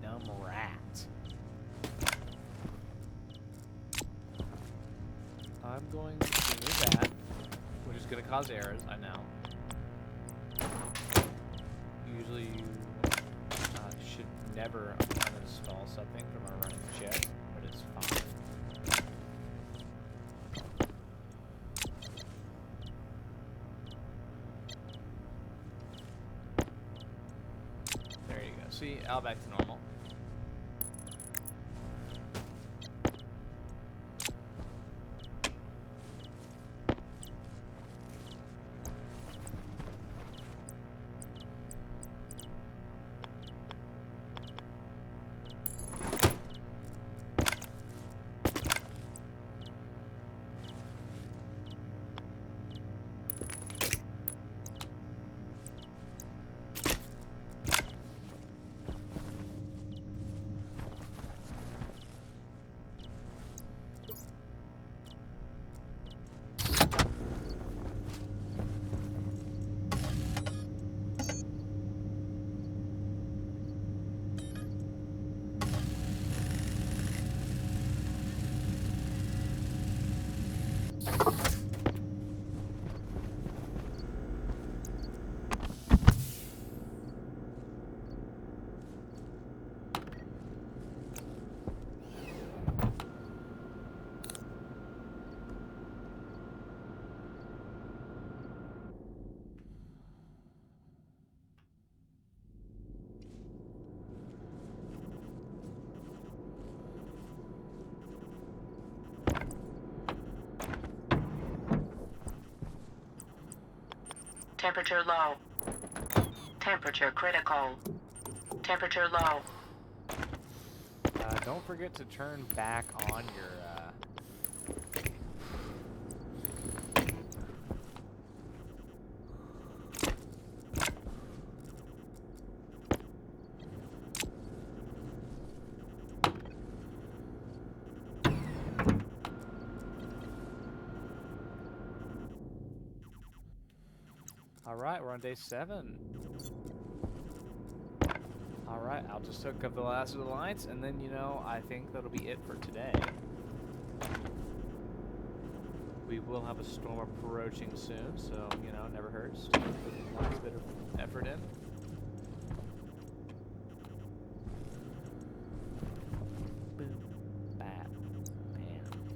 dumb rat. I'm going to remove that, which is going to cause errors, I know. Usually you should never uninstall something from a running chip, but it's fine. see. Out back to normal. Temperature low. Temperature critical. Temperature low. Don't forget to turn back on your, Alright, we're on day 7. Alright, I'll just hook up the last of the lights, and then, you know, I think that'll be it for today. We will have a storm approaching soon, so, you know, it never hurts to put a last bit of effort in. Boom. Bat. Bam.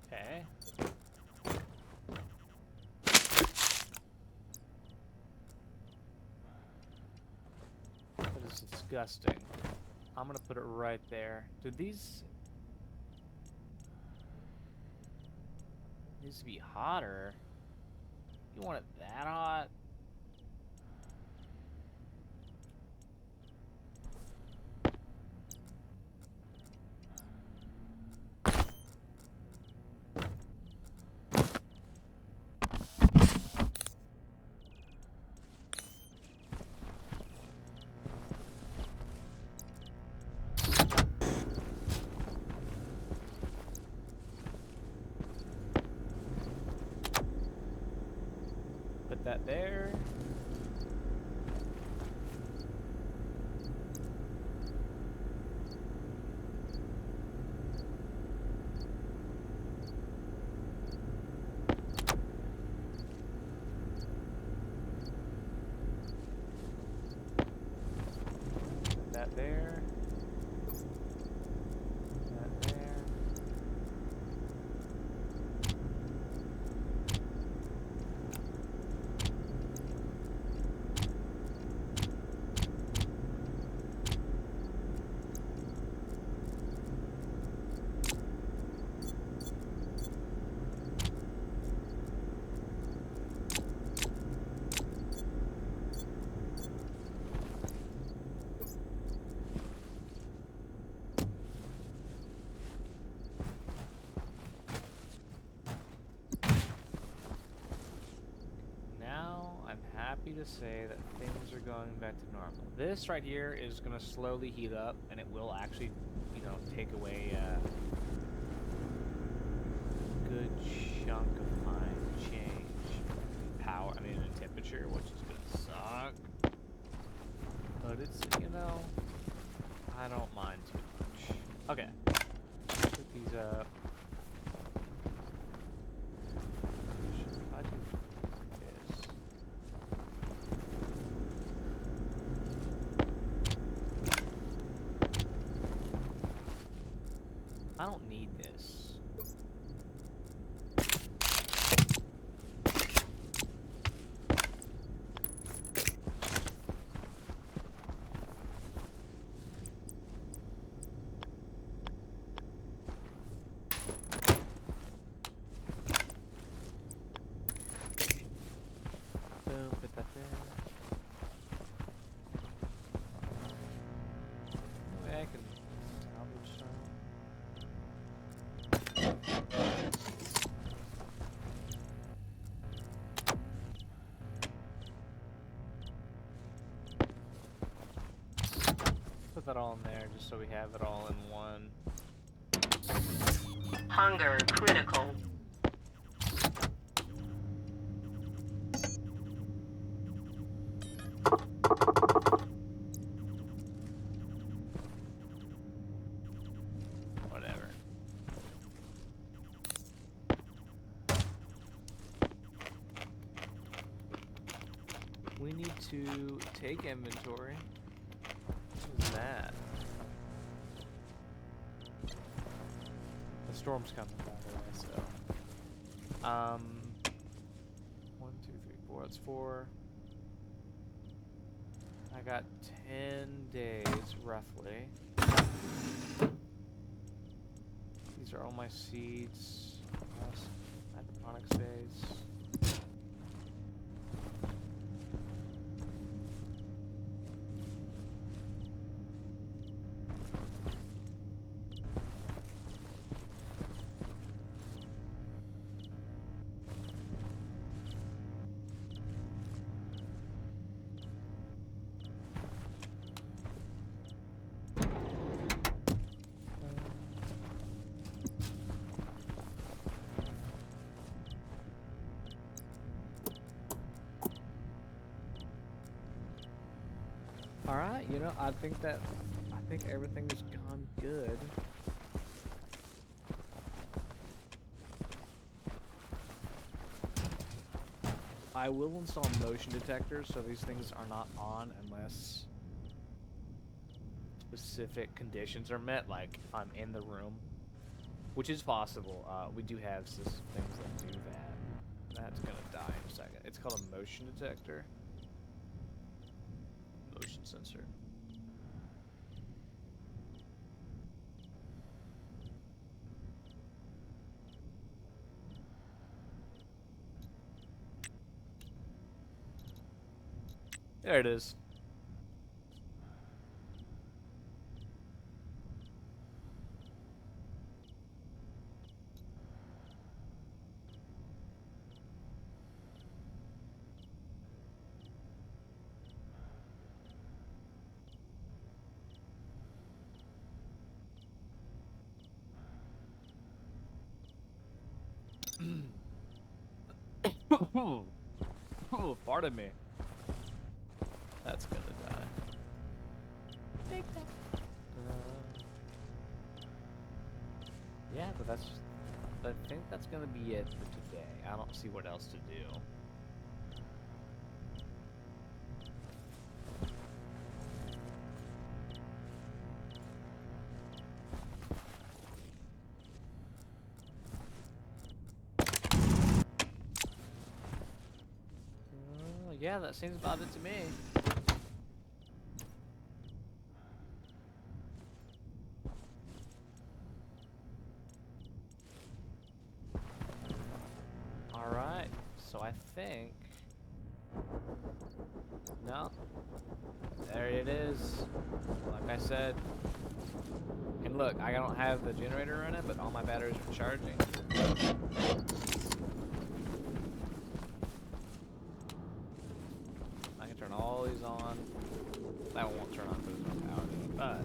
Okay. That is disgusting. I'm gonna put it right there. Did these needs to be hotter? You want it that hot? Put that there. to say that things are going back to normal. This right here is going to slowly heat up, and it will actually, you know, take away a good chunk of my change in power. I mean, in temperature, which is going to suck. But it's, you know, I don't mind too much. Okay. Put these up. Should I do this? I don't need this. Boom, put that there. Maybe I can salvage some. Put that all in there just so we have it all in one. Hunger critical. Whatever. We need to take inventory. What is that? The storm's coming, by the way, so. 1, 2, 3, 4. That's 4. I got 10 days, roughly. These are all my seeds. Hydroponic space. Alright, you know, I think everything's gone good. I will install motion detectors so these things are not on unless specific conditions are met, like if I'm in the room, which is possible. We do have things that do that. That's gonna die in a second. It's called a motion detector. Motion sensor. There it is. Oh, pardon me. That's gonna die. Take that. Yeah, but I think that's gonna be it for today. I don't see what else to do. Yeah, that seems about it to me. Alright, so I think... No. There it is. Like I said. And look, I don't have the generator running, but all my batteries are charging. volleys on. That one won't turn on because there's no power to it, but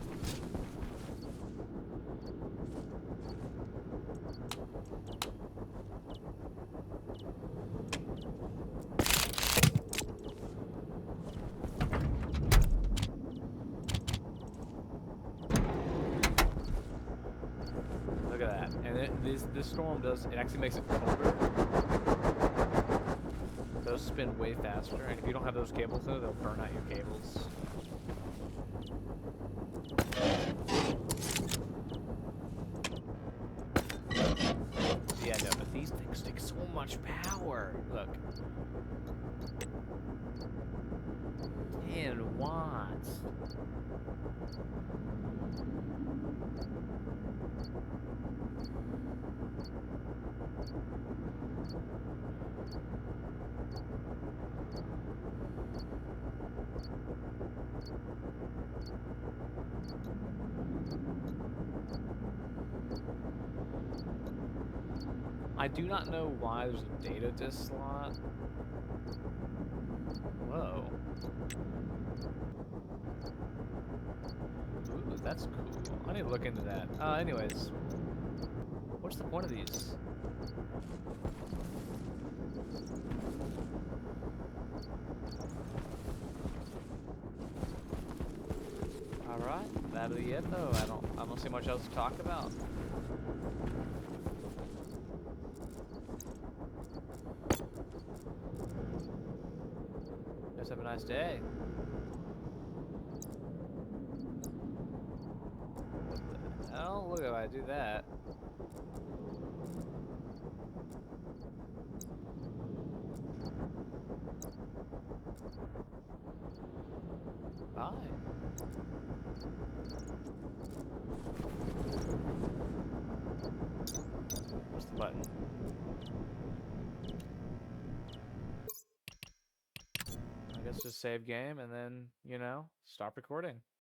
look at that. And this storm does, it actually makes it colder. Those spin way faster, and if you don't have those cables though, they'll burn out your cables. Yeah, no, but these things take so much power. Look. 10 watts. I do not know why there's a data disk slot. Whoa. Ooh, that's cool. I need to look into that. Anyways. What's the point of these? Alright, that'll be it though. I don't see much else to talk about. Guys have a nice day. What the hell? Look if I do that. Bye. Where's the button? I guess just save game and then, you know, stop recording.